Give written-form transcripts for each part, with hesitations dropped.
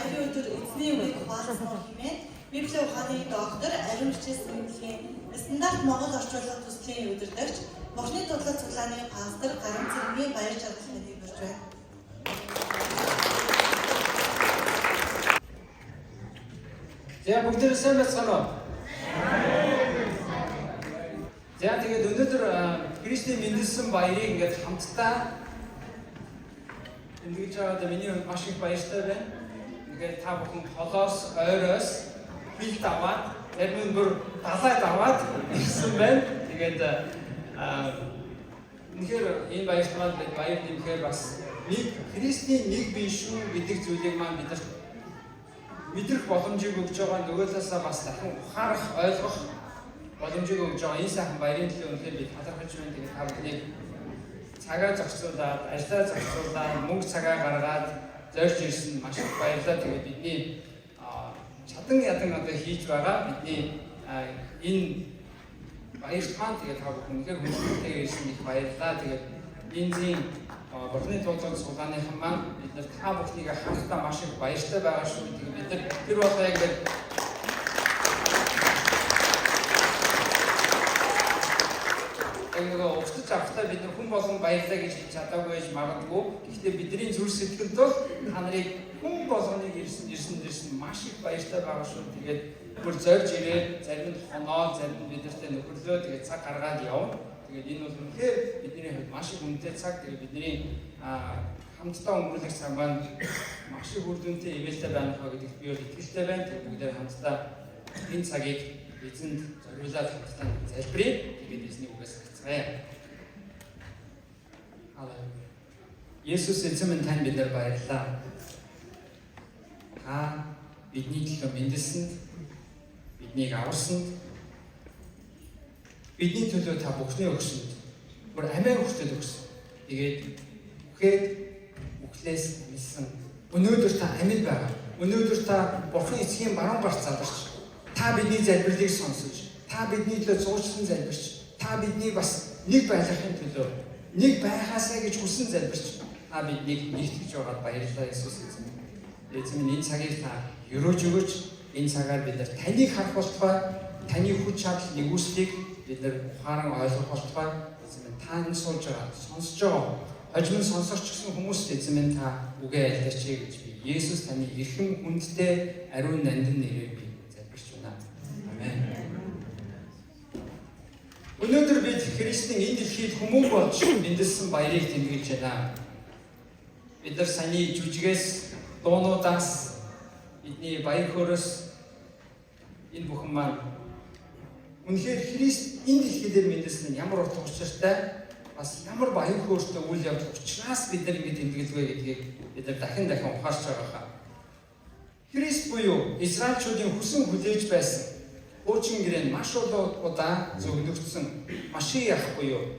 баярын өдөр эзний үг баасан хэмээн Библийн ухааны доктор Ариун хичээл сургуулийн стандарт Монгол орчуулга төслийн удирдагч Морны дурлал цуглааны пастор Гарам Цэргийн баяр жаргалыг хүргэж байна. За бүгдээ сайн байцгаана уу? За тэгээд өнөөдөр Христийн мэндэлсэн баярыг ингээд хамтдаа ингэж аваад миний маш их баяртай байна. Тэгээд та бүхэн холоос, ойроос бэлт аваад, тэрмэн бүр далайд аваад ирсэн байна. Тэгээд үнэхээр энэ баяртайд баяр нэмэхээр бас нэг Христийн нэг бие шүү гэдэг зүйлийг маань бидэрт мэдрэх боломжийг өгж байгаа, нөгөө талаасаа бас дахин ухаарах, ойлгох боломжийг өгж байгаа. Энэ сайхан баярын төлөө үнэхээр би талархаж байна. Тэгээд та бүхнийг цагаа зохицуулаад, ажлаа зохицуулаад, мөнгө цагаа гаргаад зорж ирсэн маш их баярлалаа. Тэгээд бидний чадан ядан одоо хийж байгаа бидний энэ баяр таан тэгээд та бүхэн үнэхээр хүндэтгэж ирсэн их баярлалаа. Тэгээд бензин Бурхны тулгын цуглааны маань бид нар та бүхнийг харахтаа маш их баяртай байгаа шүү. Тэгээд бид нар тэр болоо ингээд нөгөө өвчтөж авахтаа бид нар хүн болгон баярлаа гэж хэлж чадаагүй байж магадгүй. Гэхдээ бидний зүрх сэтгэлд бол та нарыг хүн болгоныг ирсэн маш их баяртай байгаа шүү. Тэгээд бүр зорж ирээд зарим нь хоноо, зарим нь бидэртээ нөхөрлөө тэгээд цаг гаргаад явна. Тэгээд энэ бол үнэхээр бидний хувьд маш их үнэтэй цаг. Тэгээд бидний хамтдаа өнгөрүүлэх цаг маань маш их үр дүнтэй ивэлтэй байх гэдэгт би бол итгэлтэй байна. Тэгээд бүгдээ хамтдаа энэ цагийг эзэнд зориулаад хамтдаа залбирая. Тэгээд эзний үгээс хацгаая. Халелуя. Есүс эзэн минь тань бид нар баярлалаа. Та бидний төлөө мэндэлсэнд, биднийг аварсанд, бидний төлөө та бүхний өгсөнд бүр амиа хүртэл өгсөн. Тэгээд үхээд үхлээс амилсан. Өнөөдөр та амьд байгаа. Өнөөдөр та Бурхан эцгийн баруун гарт заларч, та бидний залбирлыг сонсож, та бидний төлөө зуучлан залбирч, та биднийг бас нэг байлгахын төлөө, нэг байхаасаа гэж хүсэн залбирч, та биднийг нэгтгэж байгаад баярлалаа Есүс эзэн. Эзэн минь энэ цагийг та өрөөж өгөөч. Энэ цагаар бид нар таныг харах болтугай, таны хүч чадал нэгүслийг бид нар ухаан ойлгох болтугай. Эзэн минь та энэ суулж байгаа, сонсож байгаа, хожим сонсогч гэсэн хүмүүст эзэн минь та үгээ айлтаач гэж би Есүс таны эрхэм хүндтэй ариун нандин нэрээр би залбирч байна. Амен. Өнөөдөр бид Христийн энэ дэлхийд хүмүүн болж мэндэлсэн баярыг тэмдэглэж байна. Бид нар саяны жүжигээс, дуунуудаас, бидний баяр хөөрөөс энэ бүхэн маань үнэхээр Христ энэ дэлхий дээр мэндэлсэн нь ямар утга учиртай, бас ямар баяр хөөртэй үйл явдал учраас бид нар ингэ тэмдэглэв гэдгийг бид нар дахин ухаарч байгаа хаа. Христ буюу Израильчуудын хүсэн хүлээж байсан хуучин гэрээ маш удаа зөвлөгдсөн Машиах буюу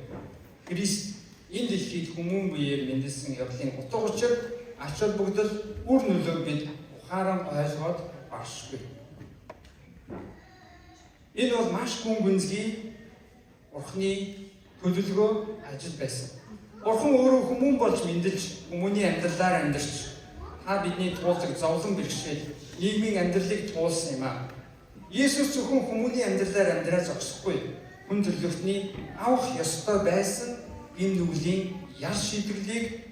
Христ энэ дэлхийд хүмүүн биеэр мэндэлсэн явдлын утга учир, ач холбогдол, үр нөлөөг бид ухаан ойлгоод баршгүй. Энэ бол маш гүн гүнзгий Бурхны төлөвлөгөө ажил байсан. Бурхан өөрөө хүмүүн болж мэндэлж, хүмүүний амьдралаар амьдарч, та бидний туулдаг зовлон бэрхшээл, нийгмийн амьдралыг туулсан юм аа. Есүс зөвхөн хүмүүний амьдралаар амьдраа зогсохгүй, хүн төрлөختний авах ёстой байсан гин нүглийн яр шийдэглийг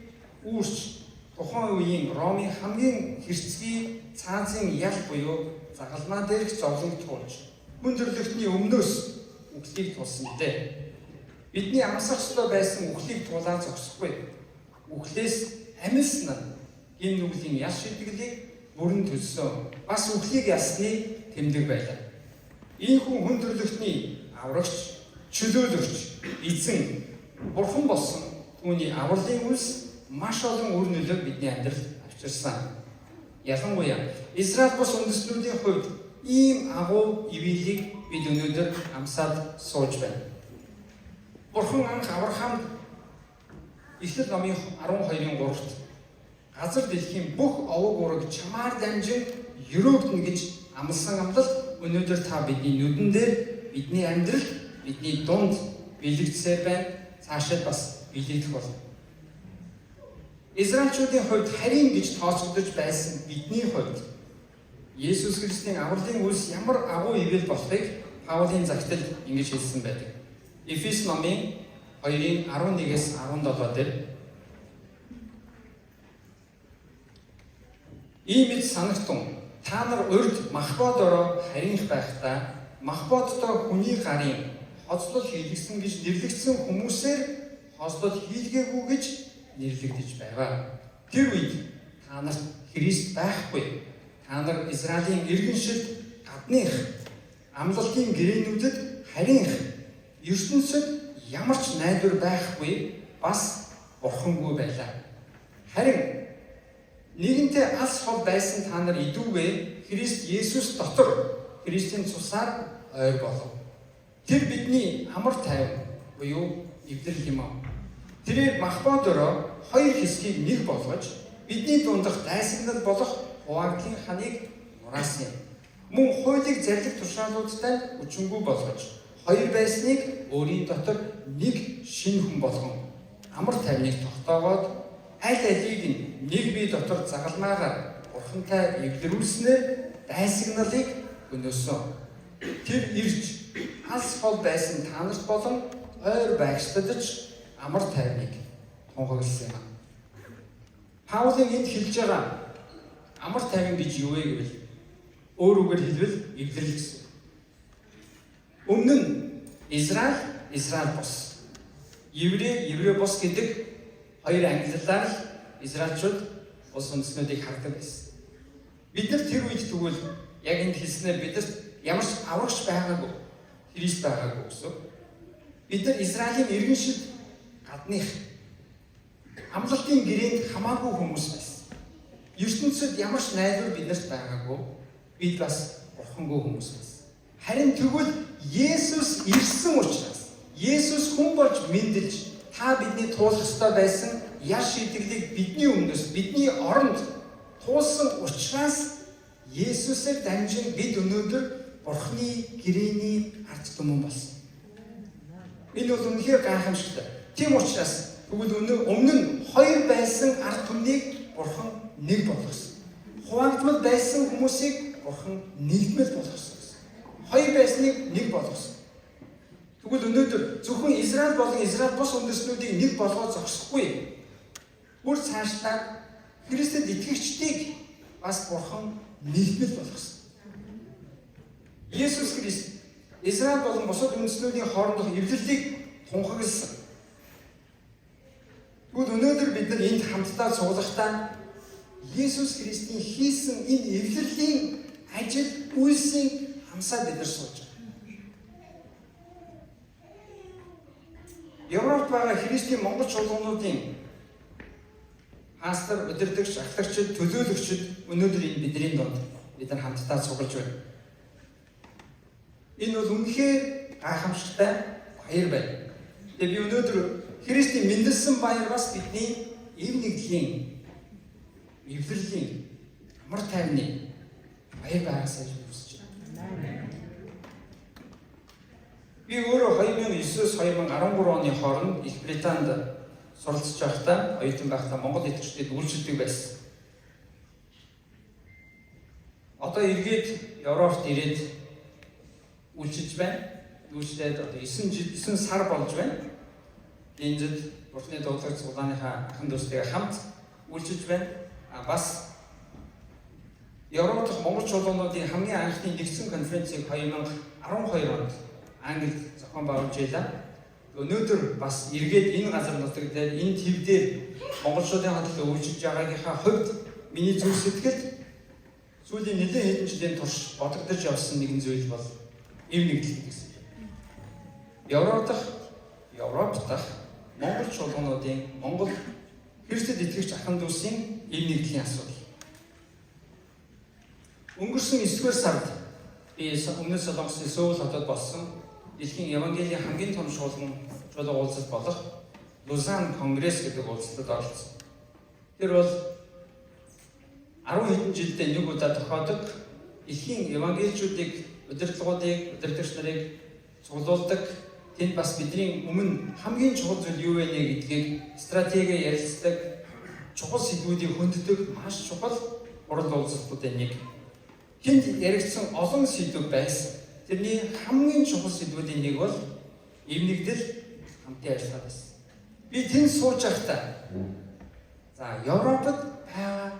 үүрч, тухайн үеийн Ромын хамгийн хэрцгий цаазын ял буюу загалмаа дээрх зовлонг туулж, хүн төрлөختний өмнөөс үхлийг тулсан дээ. Бидний амсах ёстой байсан үхлийг туулаад зогсохгүй. Үхлээс амилсан нь гин нүглийн ял шийдэглийг бүрэн төлсөн. Бас үхлийг ялсны тэмдэг байлаа. Энэ хүн төрлөختний аврагч, чөлөөлөгч, эзэн, Бурхан болсон түүний авралын үлс маш олон үр нөлөөг бидний амьдралд авчирсан. Ялангуяа Израиль бус үндэстнүүдийн хувьд ийм агуу ивэлийг бид өнөөдөр амсаад сууж байна. Бурхан анх Авраамд Эхлэл номын 12-ын 3-т газар дэлхийн бүх овог ураг чамаар дамжин өрөөгдөн гэж амласан амлалт өнөөдөр та бидний нүдэн дээр, бидний амьдрал, бидний дунд бэлэгдсээр байна. Цаашид бас бэлэгдэх болно. Израильчуудын хувьд харийн гэж тооцогдож байсан бидний хувьд Есүс Христийн авралын үлс ямар агуу ивэл болохыг Паулийн загтал ингэж хэлсэн байдаг. Эфес номын 2-ын 11-ээс 17 дээр ийм их санагтун та нар урд Махбодороо харийнх байхдаа Махбодтой хүний гарын хоцлол хийлгсэн гэж нэрлэгдсэн хүмүүсээр хоцлол хийлгээгүй гэж нэрлэгдэж байгаа. Тэр үед та нарт Христ байхгүй. Та нар Израилийн иргэншил гадных амлалтын гэрээнүүдэд харийнх ертөнцид ямар ч найдвар байхгүй бас бурхангүй байлаа. Харин нэгэнтээ алс хол байсан та нар идүүгээ Христ Есүс дотор Христийн цусаар ойр болов. Тэр бидний амар тайван буюу эвдрэл юм аа. Тэрээр Махбодороо хоёр хэсгийг нэг болгож бидний дундах дайсагнал болох хуваагдлийн ханыг нураасан юм. Мөн хуулийг зарлих тушаалуудтай хүчингүй болгож хоёр байсныг өөрийн дотор нэг шинэ хүн болгон амар тайвныг тогтоогоод аль алийг нэг бие дотор загалмаагаар бурхантай эвлэрүүлснээр дайсагналыг өнөөсөн. Тэр ирж алс хол байсан та нарт болон ойр байгштадж амар тайвныг тунхагласан юм. Паулийн энд хэлж байгаа амар тайван гэж юу вэ гэвэл өөр үгээр хэлбэл эвлэрэл гэсэн. Өмнө нь Израиль бус, Еврей бус гэдэг хоёр ангиллаар Израильчууд улс үндэстнүүдийг хардаг байсан. Бид нар тэр үед тэгвэл яг энд хэлснээр бидэрт ямар ч аврагч байгаагүй, Христ байгаагүй гэсэн. Бид нар Израилийн иргэншил гадных амлалтын гэрээнд хамаагүй хүмүүс байсан. ертөнцид ямар ч найдвар биднэрт байгаагүй. Бид бас бурхангүй хүмүүс байсан. Харин тэгвэл Есүс ирсэн учраас Есүс хүн болж мэндэлж та бидний туулах ёстой байсан яр шийдэглийг бидний өмнөөс бидний оронд туулсан учраас Есүсээр дамжин бид өнөөдөр Бурхны гэрээний ард түмэн болсон. Энэ бол үнэхээр гайхамшигтай. Тийм учраас тэгвэл өмнө нь хоёр байсан ард түмнийг Бурхан нэг болгосон. Хуваагдмал байсан хүмүүсийг Бурхан нэгдмэл болгосон. Хоёр байсныг нэг болгосон. Тэгвэл өнөөдөр зөвхөн Израиль болон Израиль бус үндэстнүүдийг нэг болгоод зогсохгүй. Бүр цаашлаа Христэд итгэгчдийг бас Бурхан нэгдмэл болгосон. Есүс Христ Израиль болон бусад үндэстнүүдийн хоорондох эвлэлийг тунхагласан. Тэгвэл өнөөдөр бид нар энд хамтдаа суулгахдаа Есүс Христийн хийсэн энэ эвлэлийн ажил үйлсийн хамсаа бид нар суулж байгаа. Европт байгаа Христийн монгол чуулгануудын пастор, удирдагч, ахлагчид, төлөөлөгчид өнөөдөр энэ бидний донд бид нар хамтдаа суулгаж байна. Энэ бол үнэхээр гайхамшигтай баяр байна. Тэгээ би өнөөдөр Христийн мэндэлсэн баяр бас бидний эв нэгдлийн, эвлэрлийн, амар тайвны баяр байгаасаа хүсэж байна. Би өөрөө 2009-2013 оны хооронд Их Британд суралцж байхдаа, оюутан байхдаа Монгол итгэгчдэд үйлчилдэг байсан. Одоо эргээд Европт ирээд үйлчилж байна. Үйлчлээд одоо 9 сар болж байна. Энд Бурхны дуудлагч цуглааныхаа ахын дүүстэйгээ хамт үйлчилж байна. Бас Европ дахь монгол чуулгануудын хамгийн анхны нэгдсэн конференцийг 2012 онд Англид зохион байгуулж байлаа. Өнөөдөр бас эргээд энэ газар нутаг дээр энэ төв дээр монголчуудын хадлаа үйлчилж байгаагийнхаа хувьд миний зүрх сэтгэл сүүлийн нэлээд хэдэн жилийн турш бодогдож явсан нэгэн зүйл бол эв нэгдэл гэсэн. Европ дахь монгол чуулгануудын монгол Христэд итгэгч ахын дүүсийн эв нэгдлийн асуудал. Өнгөрсөн 9-р сард би өмнөд Солонгосын Сөүл хотод болсон дэлхийн Евангелийн хамгийн том чуулган уулзалт болох Лузан конгресс гэдэг уулзалтад оролцсон. Тэр бол 10 хэдэн жилдээ нэг удаа тохиодог дэлхийн евангеличүүдийг, удирдлагуудыг, удирдагч нарыг цуглуулдаг. Тэнд бас бидний өмнө хамгийн чухал зүйл юу вэ гэдгийг стратеги ярилцдаг, чухал сэдвүүдийг хүнддэг маш чухал урал уулзалтуудын нэг. Тэнд яригдсан олон сэдв байсан. Тэрний хамгийн чухал сэдвүүдийн нэг бол эвнэгдэл, хамтын ажиллагаа байсан. Би тэнд сууж байхдаа за Европод байгаа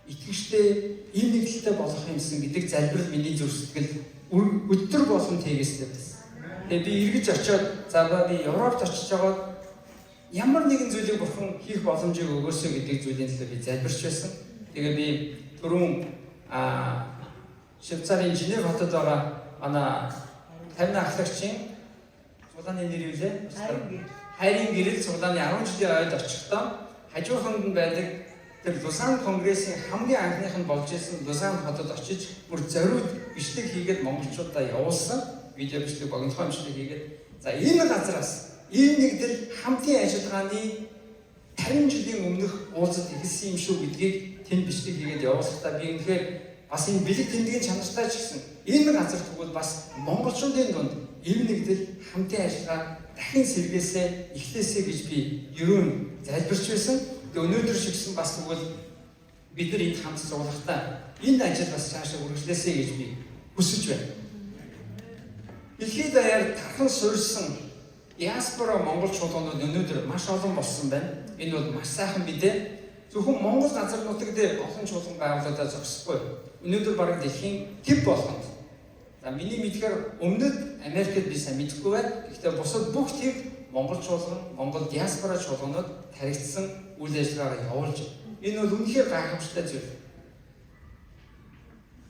итгэжтэй эвнэгдэлтэй болох юмсан гэдэг залбирал миний зүрх сэтгэл өдөр болгон тэгээстэй байсан. Тэгээ би эргэж очиод за би Европт очиж байгаа ямар нэгэн зүйлийг бурхан хийх боломжийг өгөөсэй гэдэг зүйлийн төлөө би залбирч байсан. Тэгээ би түрүүн Швейцарын Женев хотод байгаа манай 50 ахлагчийн цуглааны нэр юу вэ? Хайрын гэрэл цуглааны 10 жилийн ойд очихдоо хажууханд нь байдаг тэр Лусан конгрессийн хамгийн анхных нь болж исэн Лусан хотод очиж бүр зориуд бичлэг хийгээд монголчуудаа явуулсан. Видео бичлэг, богинохон бичлэг хийгээд за энэ газраас эвнэгдэл хамтын ажиллагааны 50 жилийн өмнөх уулзалт эхэлсэн юм шүү гэдгийг тэнд бичлэг хийгээд явуулахдаа би үнэхээр бас энэ бэлэг тэмдгийн чанартай ч гэсэн энэ газар тэгвэл бас монголчуудын дунд эвнэгдэл хамтын ажиллагаа дахин сэргээсээ эхлээсэй гэж би ерөөн залбирч байсан. Тэгээ өнөөдөр шигсэн бас тэгвэл бид нар энд хамт суулгахдаа энэ ажил бас цаашаа үргэлжлээсэй гэж би хүсэж байна. Дэлхийд даяар тархан суурьсан диаспора монгол чуулганууд өнөөдөр маш олон болсон байна. Энэ бол маш сайхан мэдээ. Зөвхөн монгол газар нутаг дээр олон чуулган байгууллагаа зогсохгүй. Өнөөдөр бараг дэлхийн төв болгонд. За миний мэдгээр өмнөд Америкт би сайн мэдэхгүй байна. Гэхдээ бусад бүх төв монгол чуулган, монгол диаспора чуулганууд таригдсан үйл ажиллагаагаа явуулж байна. Энэ бол үнэхээр гайхамшигтай зүйл.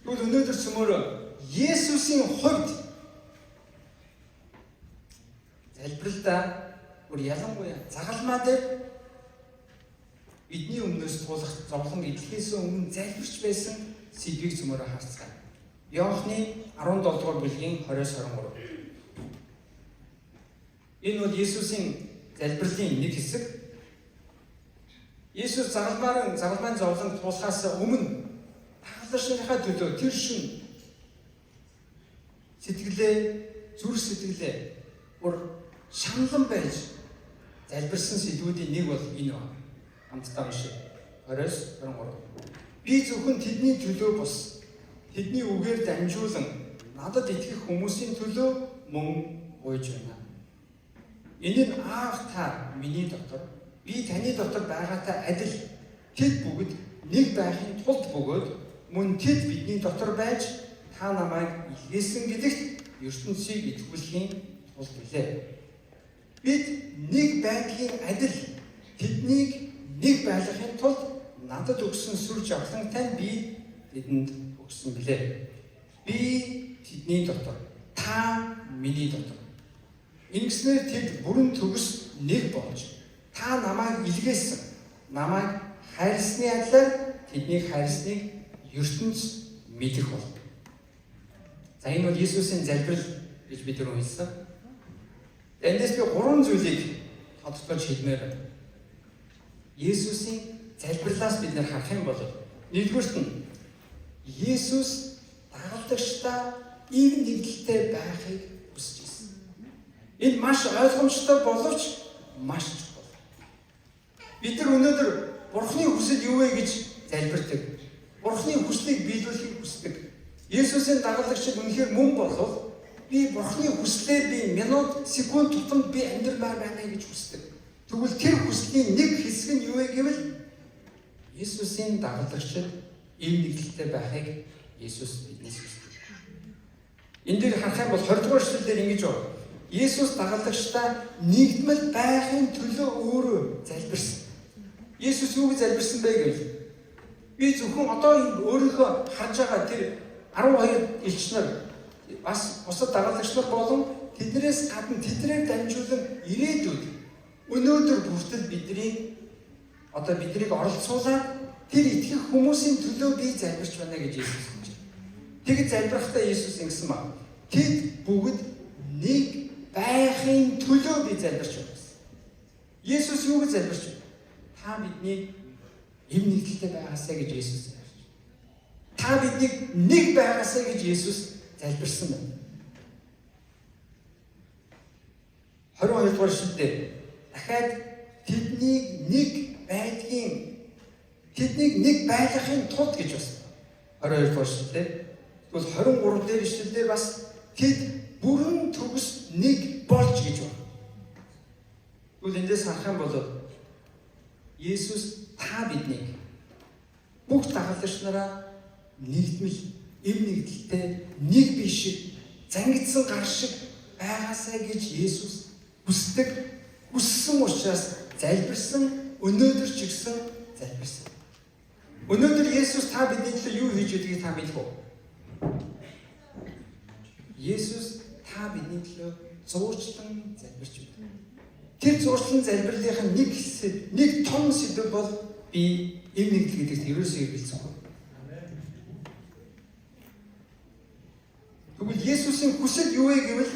Тэгвэл өнөөдөр цөмөрөө Есүсийн хувьд залбиралдаа бүр ялангуяа загалмаа дээр бидний өмнөөс туулах зовлон эдлэхээс өмнө залбирч байсан сэдвийг цөмөрөө харцгаая. Иохны 17 дугаар бүлгийн 20-23. Энэ бол Есүсийн залбирлын нэг хэсэг. Есүс загалмааны зовлон туулахаас өмнө тагаларшныхаа төлөө тэр шин сэтгэлээ, зүрх сэтгэлээ бүр шаналн байж залбирсан сэдвүүдийн нэг бол энэ байна. Хамтдаа уншъя. 20-23. Би зөвхөн тэдний төлөө бус, тэдний үгээр дамжуулан надад итгэх хүмүүсийн төлөө мөн гуйж байна. Энэ нь аав та миний дотор, би таны дотор байгаатай адил. Тэд бүгд нэг байхын тулд бөгөөд мөн тэд бидний дотор байж та намайг илгээсэн гэдэгт ертөнцийг итгүүлэхийн тулд билээ. Бид нэг байдлын адил тэднийг нэг байлгахын тулд надад өгсөн сүр жавхлантай би тэдэнд өгсөн билээ. Би тэдний дотор, та миний дотор. Ингэснээр тэд бүрэн төгс нэг болж та намайг илгээсэн, намайг хайрлсны адилаар тэднийг хайрсныг ертөнц мэдэх бол. За энэ бол Есүсийн залбирал гэж бид нар хэлсэн. Эндээс би 3 зүйлийг тодтолж хэлмээр байна. Есүсийн залбирлаас бид нар харах юм бол нэгдүгüрт нь Есүс дагалдагчдаа ив нэгдэлтэй байхыг хүсэж байсан. Энэ маш ойлгомжтой боловч маш чухал. Бид нар өнөөдөр Бурхны хүсэл юу вэ гэж залбирдаг. Бурхны хүслийг биелүүлэхийг хүсдэг. Есүсийн дагалдагч үнэхээр мөн болов би Бурхны хүслээр би минут, секунд тутамд би амьдрмаар байна гэж хүсдэг. Тэгвэл тэр хүслийн нэг хэсэг нь юу вэ гэвэл Есүсийн дагалдагчид ив нэгдэлтэй байхыг Есүс биднээс хүсдэг. Энд дээр харах юм бол 20 дугаар эшлэлээр ингэж байна. Есүс дагалдагчдаа нэгдмэл байхын төлөө өөрөө залбирсан. Есүс юу гэж залбирсан бэ гэвэл би зөвхөн одоо энэ өөрийнхөө харж байгаа тэр 12 элч нар бас бусад дагалдагч нар болон тэднээс гадна тэднээр дамжуулан ирээдүйд өнөөдөр бүртэл биднийг оролцуулаад тэр итгэх хүмүүсийн төлөө би залбирч байна гэж Есүс хэлж байна. Тэгэд залбирахдаа Есүс ингэсэн ба тэд бүгд нэг байхын төлөө би залбирч байна. Есүс юу гэж залбирч байна? Та биднийг ив нэгдэлтэй байгаасаа гэж Есүс залбирч байна. Та биднийг нэг байгаасаа гэж Есүс залбирсан байна. 22 дугаар эшлэлдээ дахиад тэднийг нэг байдгийн тэднийг нэг байлгахын тулд гэж бас 22 дугаар шүлтэй. Тэгвэл 23 дээр ишлэлдээ бас тэд бүрэн төгс нэг болж гэж байна. Тэгвэл эндээс харах юм бол Есүс та биднийг бүх дагалдагч нараа нэгдмэл эв нэгдэлтэй нэг бие шиг зангидсан гар шиг байгаасай гэж Есүс хүсдэг. Хүссэн учраас залбирсан, өнөөдөр ч гэсэн залбирсан. Өнөөдөр Есүс та бидний төлөө юу хийж байдгийг та мэдэх үү? Есүс та бидний төлөө зуурчлан залбирч байна. Тэр зуршлан залбирлын нэг хэсэг, нэг том сэдв бол би эв нэгдэл гэдэгт ерөөсөө хэлцэхгүй. Тэгвэл Есүсийн хүсэл юу вэ гэвэл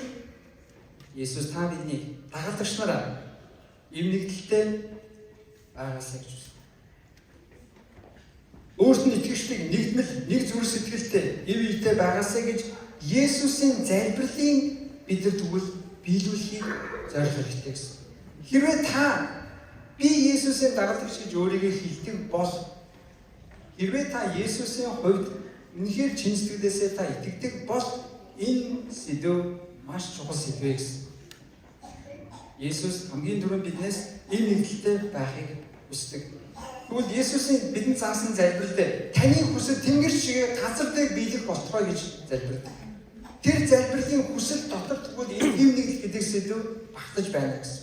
Есүс та бидний дагалдагч нараа эв нэгдэлтэй байгаасай гэж хүсдэг. Өөрт нь итгэжлийг нэгдмэл, нэг зүрх сэтгэлтэй, эв ийтэй байгаасай гэж Есүсийн залбирлын бид нар тэгвэл биелүүлэхийг зорих хэрэгтэй гэсэн. Хэрвээ та би Есүсийн дагалдагч гэж өөрийгөө хэлдэг бол хэрвээ та Есүсийн хувьд үнэхээр чин сэтгэлээсээ та итгэдэг бол энэ сэдв маш чухал сэдв гэсэн. Есүс хамгийн түрүүнд биднээс энэ нэгдэлтэй байхыг хүсдэг. Тэгвэл Есүсийн бидэнд заасан залбирлаа таны хүсэл тэнгэр шиг газар дээр биелэх болтугай гэж залбирдаг. Тэр залбирлын хүсэл дотор тэгвэл энэ эв нэгдэл гэдэг сэдв багтаж байна гэсэн.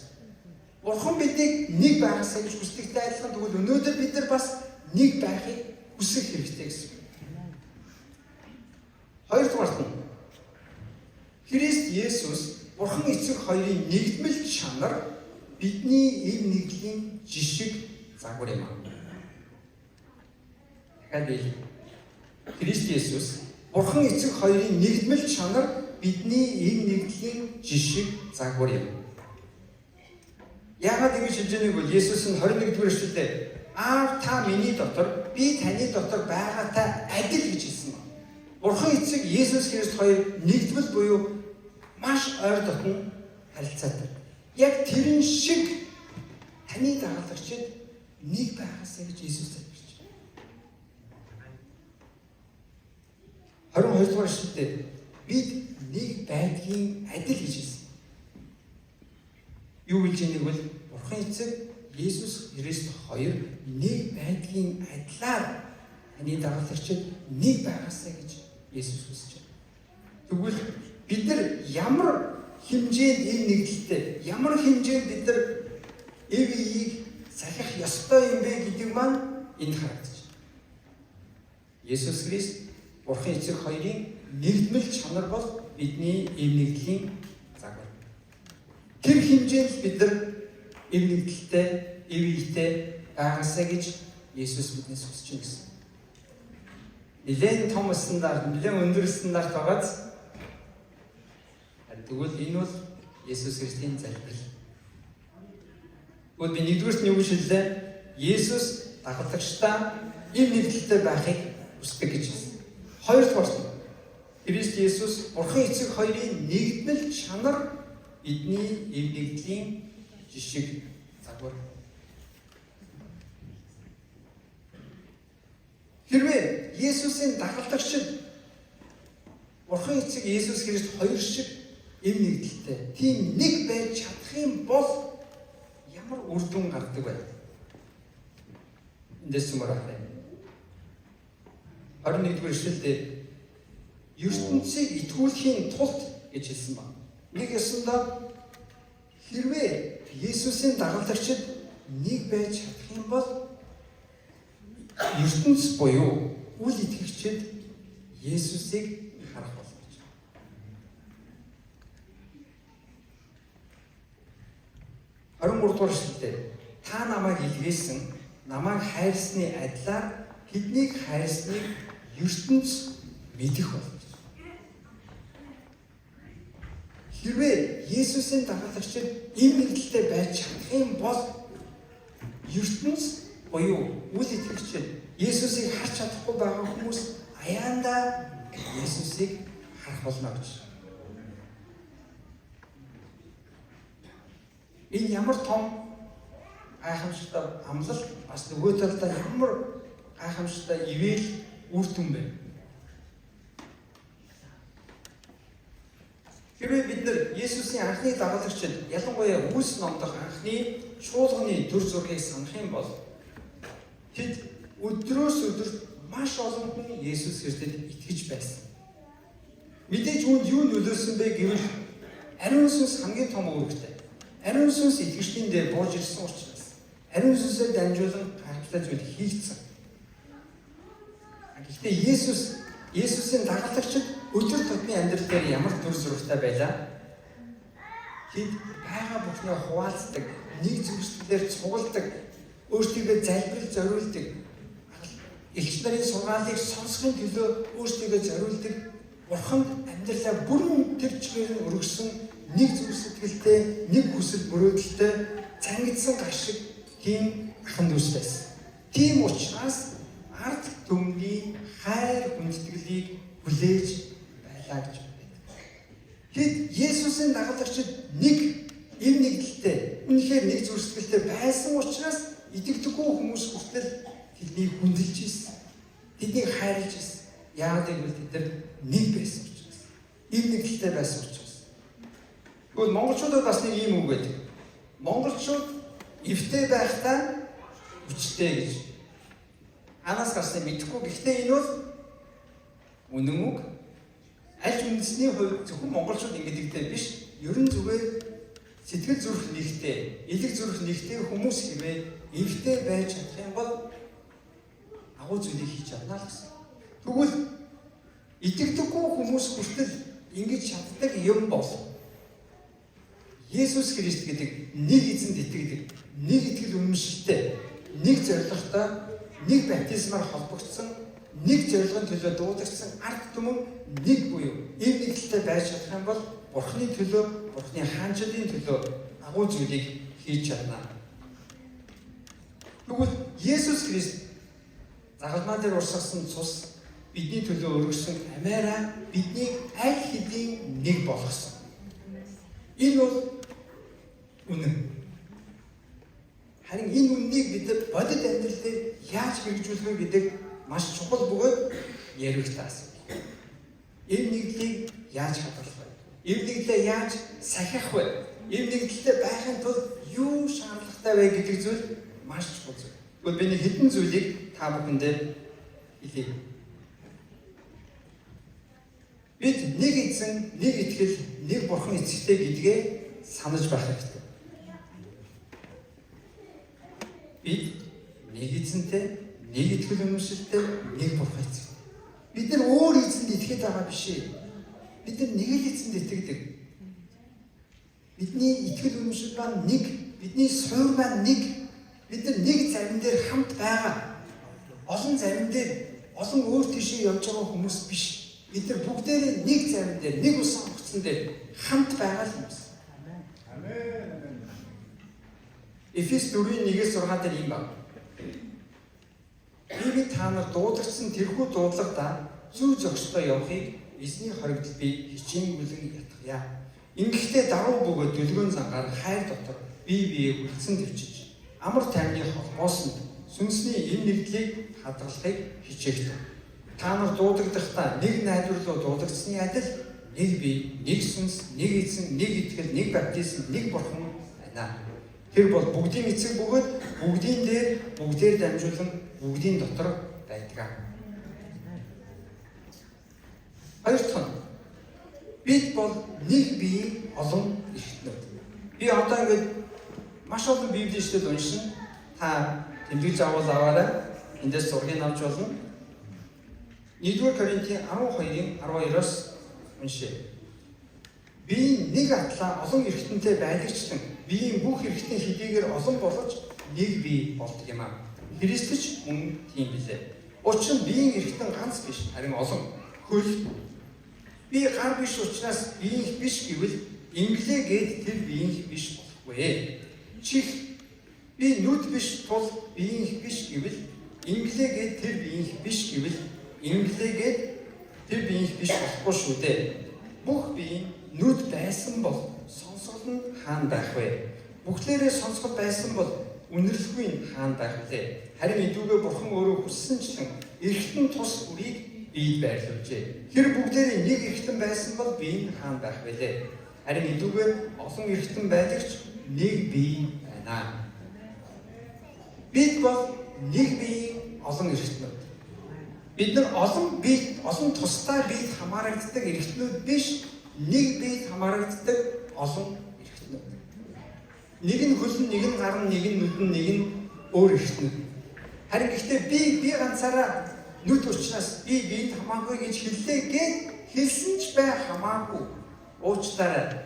Бурхан биднийг нэг байгаасай гэж хүсдэгтэй адилхан тэгвэл өнөөдөр бид нар бас нэг байхыг хүсэх хэрэгтэй гэсэн. Хоёрдугаарт нь Христ Есүс Бурхан эцэг хоёрын нэгдмэл чанар бидний эв нэгдлийн жишг загвар юм. Дахиад Христ Есүс Бурхан эцэг хоёрын нэгдмэл чанар бидний эв нэгдлийн жишг загвар юм. Яагаад ингэж хэлж байгааг бол Есүс нь 21-р эшлэлдээ Аав та миний дотор, би таны дотор байгаатай адил гэж хэлсэн. Бурхан эцэг Есүс Христ хоёр нэгдмэл буюу маш ойр дотн харилцаатай. Яг тэрэн шиг таны дагалдагчид нэг байгаасай гэж Есүс залбирч байна. 22-р эшлэлдээ бид нэг байдгийн адил гэж хэлсэн. Юу гэж яадаг бол Бурхан эцэг Есүс Христ хоёр нэг байдгийн адилаар таны дагалдагчид нэг байгаасай гэж Есүс хүсэж байна. Тэгвэл бид нар ямар хэмжээнд эв нэгдэлтэй, ямар хэмжээнд бид нар эв ийг салхих ёстой юм бэ гэдэг маань энд харагдаж байна. Есүс Христ Бурхан эцэг хоёрын нэгдмэл чанар бол бидний эв нэгдлийн загвар. Тэр хэмжээнд бид нар эв нэгдэлтэй, эв ийтэй байгаасай гэж Есүс биднээс хүсэж байна гэсэн. Нэлээд том стандарт, нэлээд өндөр стандарт байгааз тэгвэл энэ бол Есүс Христийн залбирал. Тэгвэл би нэгдүгээрт нь юу гэж хэллээ? Есүс дагалдагчдаа эв нэгдэлтэй байхыг хүсдэг гэж хэлсэн. Хоёрдугаарт нь Христ Есүс Бурхан эцэг хоёрын нэгдмэл чанар бидний эв нэгдлийн жишг загвар. Хэрвээ Есүсийн дагалдагчид Бурхан эцэг Есүс Христ хоёр шиг эв нэгдэлтэй тийм нэг байж чадах юм бол ямар үр дүн гардаг вэ? Эндээс юмраа. 21-р эшлэлдээ ертөнцийг итгүүлэхийн тулд гэж хэлсэн байна. Нэг ёсондоо хэрвээ Есүсийн дагалдагчид нэг байж чадах юм бол ертөнц буюу үл итгэгчид Есүсийг харах болно. 23-р эшлэлдээ та намайг илгээсэн, намайг хайрсны адилаар тэднийг хайрсныг ертөнц мэдэх болно. Хэрвээ Есүсийн дагалдагчид энэ нэгдэлтэй байж чадах юм бол ертөнц буюу үл итгэгчид Есүсийг харж чадахгүй байгаа хүмүүс аяандаа Есүсийг харах болно гэж. Энэ ямар том гайхамшигтай амлалт бас нөгөө талдаа ямар гайхамшигтай ивэл үр дүн байна. Хэрвээ бид нар Есүсийн анхны дагалдагчид ялангуяа Үлс номдох анхны чуулганы төр зургийг санах юм бол тэд өдрөөс өдөрт маш олон хүн Есүс Христэд итгэж байсан. Мэдээж үүнд юу нөлөөлсөн бэ гэвэл ариун сүнс хамгийн том үүрэгтэй. Ариун сүнс итгэжтийн дээр бууж ирсэн учраас ариун сүнсээр дамжуулан гайхалтай зүйл хийгдсэн. Гэхдээ Есүсийн дагалдагчид өдөр тутмын амьдрал дээр ямар төр зурагтай байлаа? Тэд байгаа бүхнээ хуваалцдаг, нэг зүйлээр цугладаг, өөрсдийгөө залбирал зориулдаг, элч нарын сургаалыг сонсохын төлөө өөрсдийгөө зориулдаг, Бурханд амьдралаа бүрэн тэр чигээр нь өргөсөн нэг зүрх сэтгэлтэй, нэг хүсэл мөрөөдөлтэй, цангидсан гар шиг тийм ахын дүүс байсан. Тийм учраас ард түмний хайр хүндэтгэлийг хүлээж байлаа гэж байна. Тэд Есүсийн дагалдагчид нэг эв нэгдэлтэй, үнэхээр нэг зүрх сэтгэлтэй байсан учраас итгэдэггүй хүмүүс хүртэл тэднийг хүндэлж ирсэн. Тэднийг хайрлаж ирсэн. Яагаад гэвэл тэд нар нэг байсан учраас. Эв нэгдэлтэй байсан учраас. Тэгвэл монголчуудад бас нэг юм үг байдаг. Монголчууд эвтэй байхдаа хүчтэй гэж. Анаас гарсан мэдэхгүй. Гэхдээ энэ бол үнэн үг. Аль үндэсний хувьд зөвхөн монголчууд ингэдэгтэй биш. Ерөн зүгээр сэтгэл зүрх нэгтэй, элэг зүрх нэгтэй хүмүүс хэмээн эвтэй байж чадах юм бол агуу зүйлийг хийж чадна л гэсэн. Тэгвэл итгэдэггүй хүмүүс хүртэл ингэж чаддаг юм бол Есүс Христ гэдэг нэг эзэнд итгэдэг, нэг итгэл үнэмшилтэй, нэг зорилготой, нэг баптизмаар холбогдсон, нэг зорилгын төлөө дуудагдсан ард түмэн нэг буюу эв нэгдэлтэй байж чадах юм бол Бурхны төлөө, Бурхны хаанчлалын төлөө агуу зүйлийг хийж чадна. Тэгвэл Есүс Христ загалмаа дээр урсгасан цус бидний төлөө өргөсөн амиараа бидний аль хэдийн нэг болгосон. Энэ бол үнэн. Харин энэ үннийг бид бодит амьдрал дээр яаж хэрэгжүүлэх вэ гэдэг маш чухал бөгөөд яригтай асуудал. Эв нэгдлийг яаж хадгалах вэ? Эв нэгдлээ яаж сахих вэ? Эв нэгдэлтэй байхын тулд юу шаардлагатай вэ гэдэг зүйл маш чухал зүйл. Тэгвэл би нэг хэдэн зүйлийг та бүхэндээ хэлье. Бид нэг эзэн, нэг итгэл, нэг бурхан эцэгтэй гэдгээ санаж байх хэрэгтэй. Бид нэг эзэнтэй, нэг итгэл үнэмшилтэй, нэг бурхан эцэг. Бид нар өөр эзэнд итгэж байгаа биш ээ. Бид нар нэг л эзэнд итгэдэг. Бидний итгэл үнэмшил маань нэг, бидний суурь маань нэг. Бид нар нэг зарим дээр хамт байгаа. Олон зарим дээр олон өөр тийшээ явж байгаа хүмүүс биш. Бид нар бүгдээрээ нэг зарим дээр, нэг ус онгоцон дээр хамт байгаа л хүмүүс. Амен. Эфес 4:1-6 дээр юм байна. Би та нар дуудагдсан тэрхүү дуудлагадаа зүй зохистой явахыг эзний хоригдол би хичээнгүлэн ятгая. Ингэхдээ давуу бөгөөд дүлгэн зангаар хайр дотор бие биеэ хүлцэн төвчиж амар тайвны холбоосонд сүнсний эм нэгдлийг хадгалахыг хичээгдэв. Та нар дуудагдахдаа нэг найдварлуу дуудагдсны адил нэг бие, нэг сүнс, нэг эзэн, нэг итгэл, нэг баптизм, нэг бурхан байна. Тэр бол бүгдийн эцэг бөгөөд бүгдийн дээр бүгдээр дамжуулан бүгдийн дотор байдаг. Хоёр дахь нь бид бол нэг бие олон эрхтнүүд. Би одоо ингэж маш олон библийн ишлэл уншина. Та тэмдэглэж аваарай. Эндээс зургийг авч болно. 1-р Коринтын 12-ын 12-оос уншъя. Би нэг атлаа олон эрхтэнтэй байдагчлан биеийн бүх эрхтэн хэдийгээр олон боловч нэг бие болдог юм аа. Христч мөн тийм билээ. Учир нь биеийн эрхтэн ганц биш, харин олон. Хөл би гар биш учраас биеийнх биш гэвэл инглээгээд тэр биеийнх биш болохгүй. Чих би нүд биш тул биеийнх биш гэвэл инглээгээд тэр биеийнх биш гэвэл инглээгээд тэр биеийнх биш болохгүй шүү дээ. Бүх бие нүд байсан бол сонсгол нь хаан байх вэ? Бүхлээрээ сонсгол байсан бол үнэрлэгүй хаан байх вүлээ. Харин идүүгээ бурхан өөрөө хүссэнчлэн эргэтэн тус үрийг биед байрлуулжээ. Тэр бүгдээрээ нэг эргэтэн байсан бол би энэ хаан байх вүлээ. Харин идүүгээр олон эргэтэн байдагч нэг бие байна. Бид бол нэг бие олон эргэтнүүд. Бид нар олон бие, олон тусдаа биед хамаарагддаг эргэтнүүд биш, нэг биед хамаарагддаг олон эргэтнүүд. Нэг нь хөлн, нэг нь гар, нэг нь нүдэн, нэг нь өөр эргэтнүүд. Харин гэхдээ би ганцаараа нүд учраас би биед хамаагүй гэж хэллээ гэд хэлсэн ч бай хамаагүй. Уучлаарай.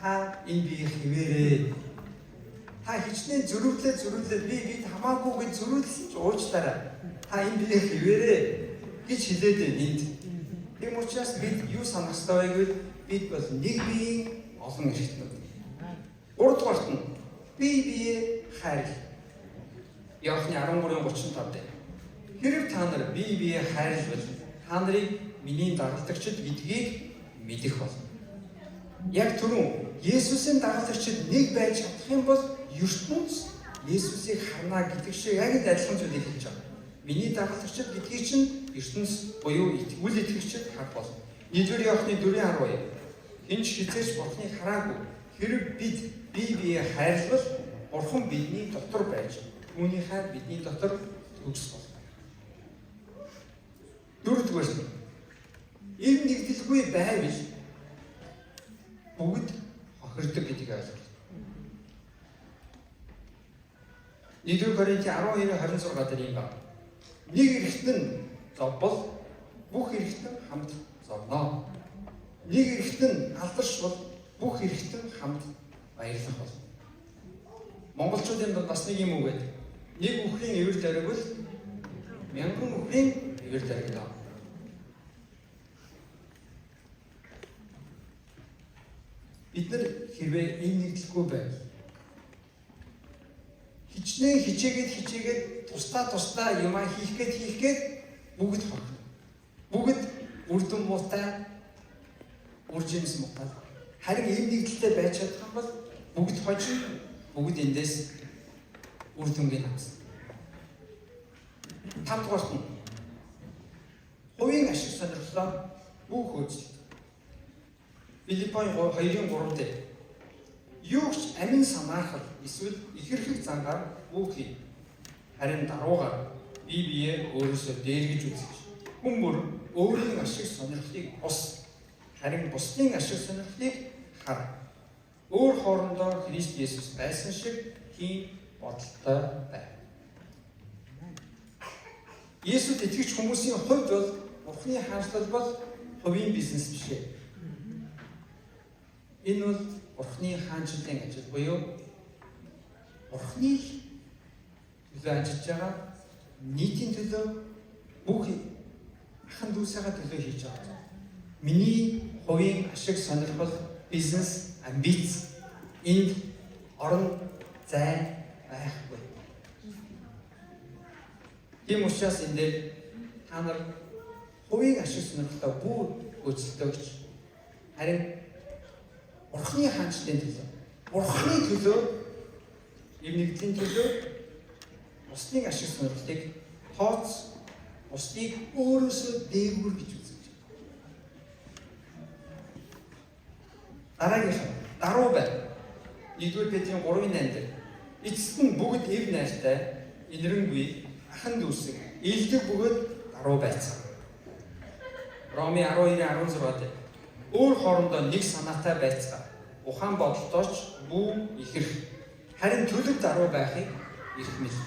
Та энэ биеийг хэвээрээ. Та хичнээн зөрүүлээд би биед хамаагүй гэж зөрүүлсэн ч уучлаарай. Та энэ биеийг хэвээрээ гэж хэлээд байна энд. Тийм учраас бид юу санах ёстой вэ гэвэл бид бол нэг биеийн олон эргэтнүүд. Гуравдугаарт нь бие хайр. Иохны 13:35 дээр. Хэрэг та нар бие хайрлбал та нарыг миний дагалдагчид гэдгийг мэдэх болно. Яг түрүүн Есүсийн дагалдагчид нэг байж чадах юм бол ертөнц Есүсийг харна гэдэг шиг яг л адилхан зүйлийг хэлж байгаа. Миний дагалдагчид гэдгийг чинь ертөнц буюу үл итгэгчид харах болно. 1-р Иохны 4:10. Хинч хизээч Бурхныг хараагүй. Хэрэг бид бие хайрлбал Бурхан бидний дотор байж түүний хайр бидний дотор төгс болно. Дөрөвдүгээр нь ийм нэгдэлгүй байвал бүгд хохирдог гэдгийг ойлголоо. 1-р Коринт 12:26 дээр юм байна. Нэг эргэтэн зовбол бүх эргэтэн хамт зовно. Нэг эргэтэн алдаршвал бүх эргэтэн хамт баярлах болно. Монголчуудын дунд бас нэг юм үг байдаг. Нэг үхрийн эвэр даригвал мянган үхрийн эвэр даригна. Бид нар хэрвээ энэ нэгдлэхгүй байвал хичнээн хичээгээд тусдаа юмаа хийхгээд бүгд хохирно. Бүгд үрдэн муутай, үржимс муутай. Харин ийм нэгдэлтэй байж чадах юм бол бүгд хожим, бүгд эндээс үрдэнгийн хамсна. Тавдугаарт нь хувийн ашиг сонирхлоо бүх хөөцөлт. Филиппийн 2:3 дээр юу ч амин самаахал эсвэл ихэрхэг зангаар бүх хий. Харин даруугаар бие өөрөөсөө дээргэж үзэж хүн бүр өөрийн ашиг сонирхлыг харин бусдын ашиг сонирхлыг хар. Өөр хоорондоо Христ Есүс байсан шиг тийм бодолтой байв. Есүс итгэж хүмүүсийн хувьд бол Бурхны хаанчлал бол хувийн бизнес биш ээ. Энэ бол Бурхны хаанчлалын ажил буюу Бурхны төлөө ажиллаж байгаа нийтийн төлөө бүх ахын дүүсээ төлөө хийж байгаа. Миний хувийн ашиг сонирхол, бизнес, амбиц энд орон зай байхгүй. Тийм учраас энэ дээр та нар хувийн ашиг сонирхолтой бүр өөрчлөлтөөгч харин Бурхны хаанчлалын төлөө, Бурхны төлөө, юм нэгдлийн төлөө бусдын ашиг сонирхлыг тооц, бусдыг өөрөөсөө дээгүүр гэж үзэж байна. Дараагийнх нь даруу байна. 1-р Петрийн 3:8 дээр эцэст нь бүгд эв найртай, инэрэнгүй, ахан дүүсэг, илдэг бөгөөд даруу байцгаа. Роми 12:16 дээр өөр хоорондоо нэг санаатай байцгаа. Ухаан бодолтойч бүү ихэрх. Харин төлөв даруу байхыг эрхмэл.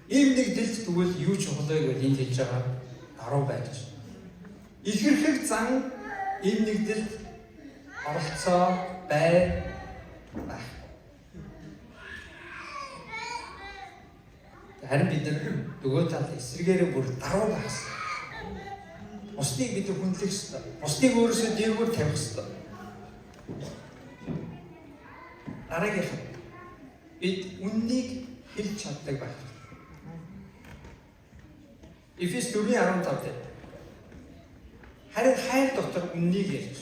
Ийм нэгдэлд тэгвэл юу ч чухал вэ гэж энд хэлж байгаа даруу байж. Ихэрхэг зан ийм нэгдэлд оролцоо байх. Харин бид нар нөгөө талд эсрэгээр бүр даруу байх хэрэгтэй. Бусдыг бид хүндлэх ёстой. Бусдыг өөрөөсөө дээгүүр тавих ёстой. Дараагийнх нь бид үннийг хэлж чаддаг байх. Эфес 4:15 дээр харин хайр дотор үннийг ярьж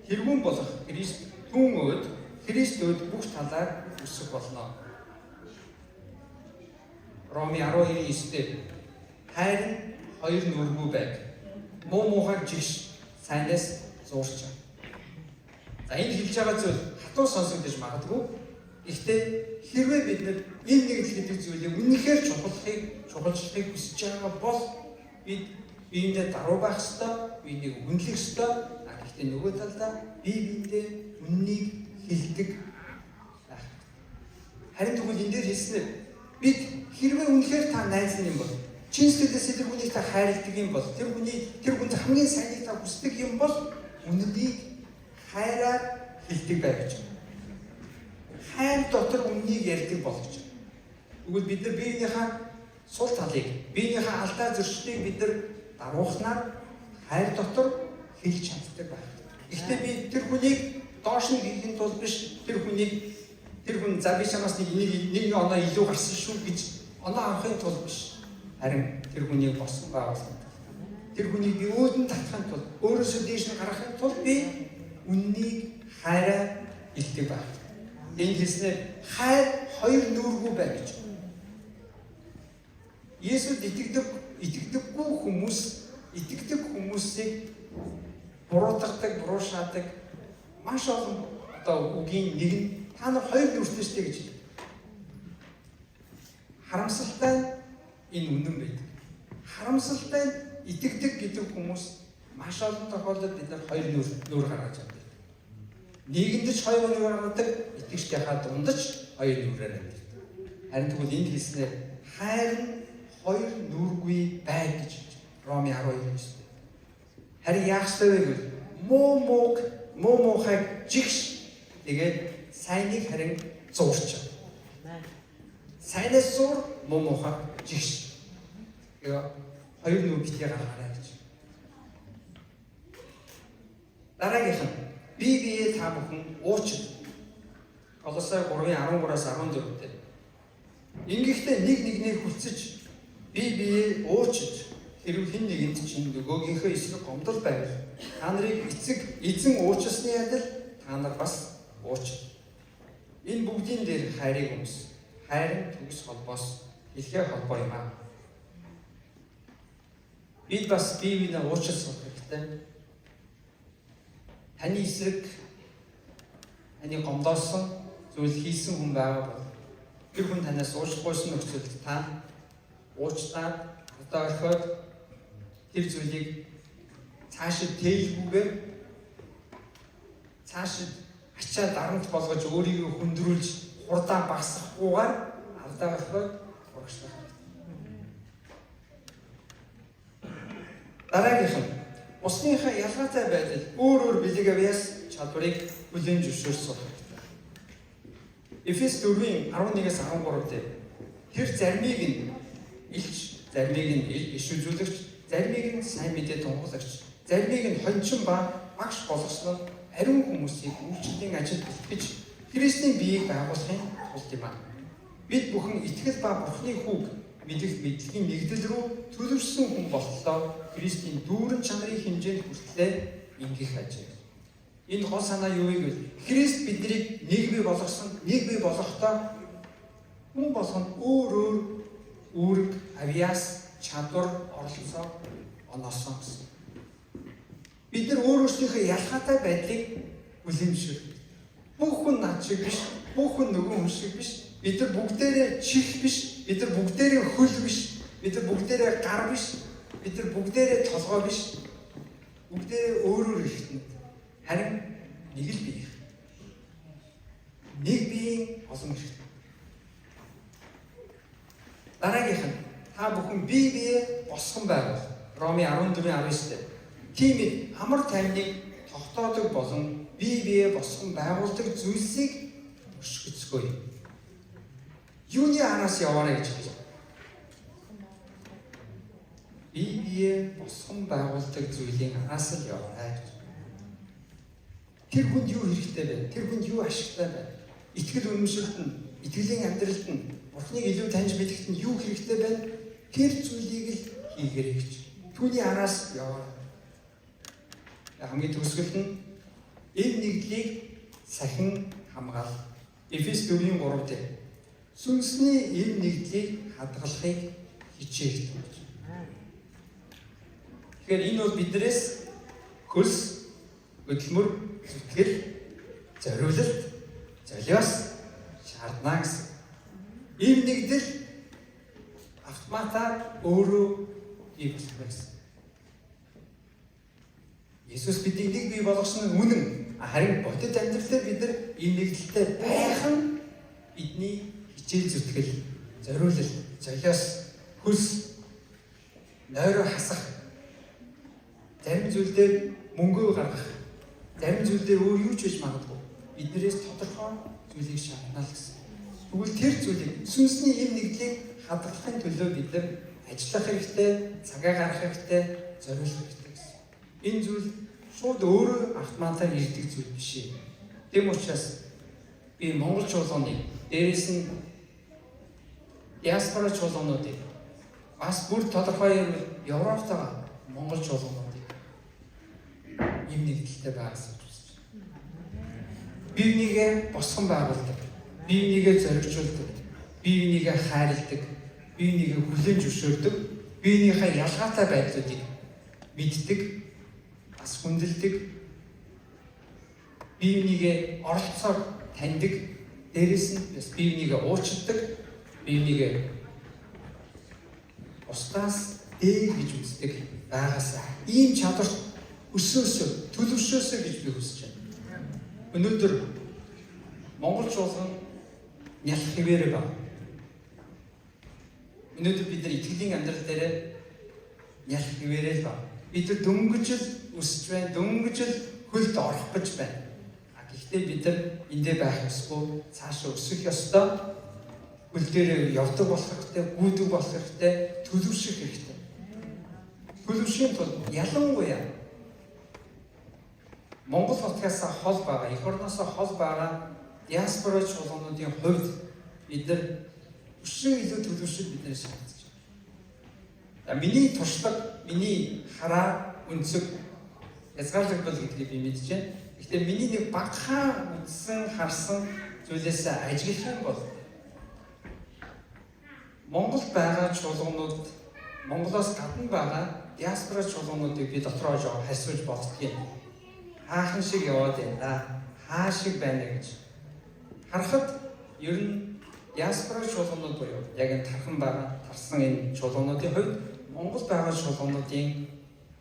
тэргүүн болох Христ түүн өд Христ өд бүх талаар өсөх болно. Роми 12:9-д хайр нь хоёр нүргүй байг. Муу муухайг жигш сайнаас зуурч. За энэ хэлж байгаа зүйл хатуу сонсогдож магадгүй. Гэхдээ хэрвээ бид энэ нэгдэл гэдэг зүйлийг үнэхээр чухалчлахыг хүсэж байгаа бол бид биендээ даруй байх ёстой, биенийг үнэлэх ёстой. Гэхдээ нөгөө талдаа биендээ үннийг хэлдэг байх. Харин тэгвэл энэ дээр хэлснээр бид хэрвээ үнэхээр та найз юм бол чин сэтгэлээс тэр хүнийг та хайрладаг юм бол тэр хүнд хамгийн сайныг та хүсдэг юм бол үннийг хайраар хэлдэг байх гэж. Хайр дотор үннийг ярьдаг болгож. Тэгвэл бид нар биенийхээ сул талыг, биенийхээ алдаа зөрчлийг бид нар даруухнаар хайр дотор хэлж чаддаг байх. Гэхдээ би тэр хүнийг доош нь хийхин тулд биш, тэр хүн за би чамаас нэг оноо илүү гарсан шүү гэж оноо авахын тулд биш. Харин тэр хүнийг босон байгуулсан. Тэр хүнийг би өөдөн татахын тулд, өөрөөсөө дээш нь гаргахын тулд би үннийг хайраа хэлдэг байх. Энэ хэлснээр хайр хоёр нүргүй бай гэж. Есүс итгэдэггүй хүмүүсийг буруутгадаг, буруушаадаг маш олон үгийн нэг нь та нар хоёр нүртэй штэ гэж. Харамсалтай энэ үнэн байдаг. Харамсалтай итгэдэг гэдэг хүмүүс маш олон тохиолдолд бид нар хоёр нүр гаргаж авдаг. Нийгэмдэж хоёр нүр гаргадаг, итгэжтэйхаа дундаж хоёр нүрээр амьдаг. Харин тэгвэл энд хэлснээр хайр нь хоёр нүргүй бай гэж Роми 12:9. Харин яах ёстой вэ гэвэл муу муухайг жигш тэгээд сайныг харин зуурч. Сайнаас зур муу муухай жигш. Хоёр нүр битгий гаргаарай гэж. Дараагийнх нь бие та бүхэн уучлал. Колосай 3:13-аас 14-д. Ингэхдээ нэг нэгнийг хүлцэж бие уучлж хэрвээ хэн нэгэнд чинь нөгөөгийнхөө эсрэг гомдол байвал та нарыг эзэн уучлсны адил та нар бас уучлаа. Энэ бүгдийн дээр хайрыг өмс. Хайр нь төгс холбоос хэлхээ холбоо юм аа. Бид бас биеийг уучлах хэрэгтэй. Таны эсрэг таны гомдоосон зүйл хийсэн хүн байгаа бол тэр хүн танаас уучлахгүйсэн нөхцөлд та уучлаад одоо орхиод тэр зүйлийг цаашид тээлгүйгээр цаашид ачаа дарамт болгож өөрийгөө хүндрүүлж хурдаа багасгахгүйгээр алдаа орхиод урагшлах. Дараагийнх нь усныхаа ялгаатай байдал өөр бэлэг авьяас чадварыг бүлээн зөвшөөрөх хэрэгтэй. Эфес 4:11-аас 13-д тэр заримыг нь илч, заримыг нь иш үзүүлэгч, заримыг нь сайн мэдээ тунхаглагч, заримыг нь хончин ба багш болгосон нь ариун хүмүүсийг үйлчлэлийн ажилд бэлтгэж Христийн биеийг байгуулахын тулд юм аа. Бид бүхэн итгэл ба Бурхны хүүг мэдэх мэдлэгийн нэгдэл рүү төлөвшсөн хүн болтлоо Христийн дүүрэн чанарын хэмжээнд хүртлээр ингэх ажээ. Энэ гол санаа юу вэ гэвэл Христ биднийг нэг бий болгохдоо хүн болгонд өөр үүрэг, авьяас, чадвар, оролцоо оноосон гэсэн. Бид нар өөрсдийнхөө ялгаатай байдлыг хүлээмжшүүр. Бүх хүн над шиг биш, бүх хүн нөгөө хүн шиг биш. Бид нар бүгдээрээ чих биш, бид нар бүгдээрээ хөл биш, бид нар бүгдээрээ гар биш, бид нар бүгдээрээ толгой биш. Бүгдээрээ өөрөөр ихтэн. Харин нэг л бие. Нэг биеийн олон хэрэгтэй. Дараагийнх нь та бүхэн бие босгон байгуул. Роми 14:19-д. Тиймээ амар тайвныг тогтоодог болон бие босгон байгуулдаг зүйлсийг өшгөцгөөе. Юуны араас яваарай гэж хэлж байна. Бие босгон байгуулдаг зүйлийн араас л яваарай гэж. Тэр хүнд юу хэрэгтэй вэ? Тэр хүнд юу ашигтай вэ? Итгэл үнэмшилт нь, итгэлийн амьдралд нь, Бурхныг илүү таньж мэдэхэд нь юу хэрэгтэй байна? Тэр зүйлийг л хийгээрэй гэж. Түүний араас яваарай. Хамгийн төгсгөл нь энэ нэгдлийг сахин хамгаал. Эфес 4:3-д Сүнсний эм нэгдлийг хадгалахыг хичээх гэж. Тэгэхээр энэ бол биднээс хөлс, хөдөлмөр, зүтгэл, зориулалт, золиос шаардна гэсэн. Эм нэгдэл автоматар өөрөө бий болох гэсэн. Есүс биднийг нэг бий болгосон нь үнэн. Харин бодит амьдралаар бид нар эм нэгдэлтэй байхан бидний хичээл зүтгэл, зориулалт, золиос, хөлс, нойроо хасах, зарим зүйл дээр мөнгөө гаргах, зарим зүйл дээр өөр юу ч хийж магадгүй. Биднээс тодорхой зүйлийг шаардна л гэсэн. Тэгвэл тэр зүйлийг сүнсний эм нэгдлийг хадгалахын төлөө бид нар ажиллах хэрэгтэй, цагаа гаргах хэрэгтэй, зориулах хэрэгтэй гэсэн. Энэ зүйл шууд өөрөө автоматар ирдэг зүйл биш ээ. Тэм учраас би Монгол чуулганыг дээрээс нь диаспора чуулгануудыг бас бүр тодорхой юм Европт байгаа Монгол чуулгануудыг эм нэгдэлтэй байгаас үзэж байна. Биенийгээ босгон байгуулдаг, биенийгээ зоригжуулдаг, биенийгээ хайрладаг, биенийгээ хүлээн зөвшөөрдөг, биенийхээ ялгаатай байдлуудыг мэддэг, бас хүндэлдэг, биенийгээ оролцоор таньдаг, дээрээс нь бас биенийгээ уучладаг, биенийгээ бусдаас дээр гэж үздэг байгаасаа ийм чадварт өсөөсөө, төлөвшөөсөө гэж би хүсэж байна. Өнөөдөр Монгол чуулган нялх хэвээрээ байна. Өнөөдөр бид нар итгэлийн амьдрал дээр нялх хэвээрээ л байна. Бид нар дөнгөж л өсөж байна, дөнгөж л хөлд орох гэж байна. Гэхдээ бид нар эндээ байх ёсгүй, цаашаа өсөх ёстой. Хөл дээр явдаг болох хэрэгтэй, гүйдэг болох хэрэгтэй, төлөвшөх хэрэгтэй. Төлөвшөхийн тулд ялангуяа Монгол хотоос хол байгаа, эх орноос хол байгаа диаспора чуулгануудын хувьд бид нар өшөө илүү төлөвшөл биднээс шаардж байна. Миний туршлага, миний хараа өнцөг язгаарлагдвал гэдгийг би мэдэж байна. Гэхдээ миний нэг багахан үздсэн, харсан зүйлээс ажиглах юм бол Монголд байгаа чуулганууд, Монголоос гадна байгаа диаспора чуулгануудыг би дотроо жоо харьцуулж боддгийг. Хаахан шиг яваад байна да. Хаа шиг байна гэж харахад ер нь диаспора чуулганууд буюу яг энэ тархан байгаа, тарсан энэ чуулгануудын хувьд Монгол байгаа чуулгануудын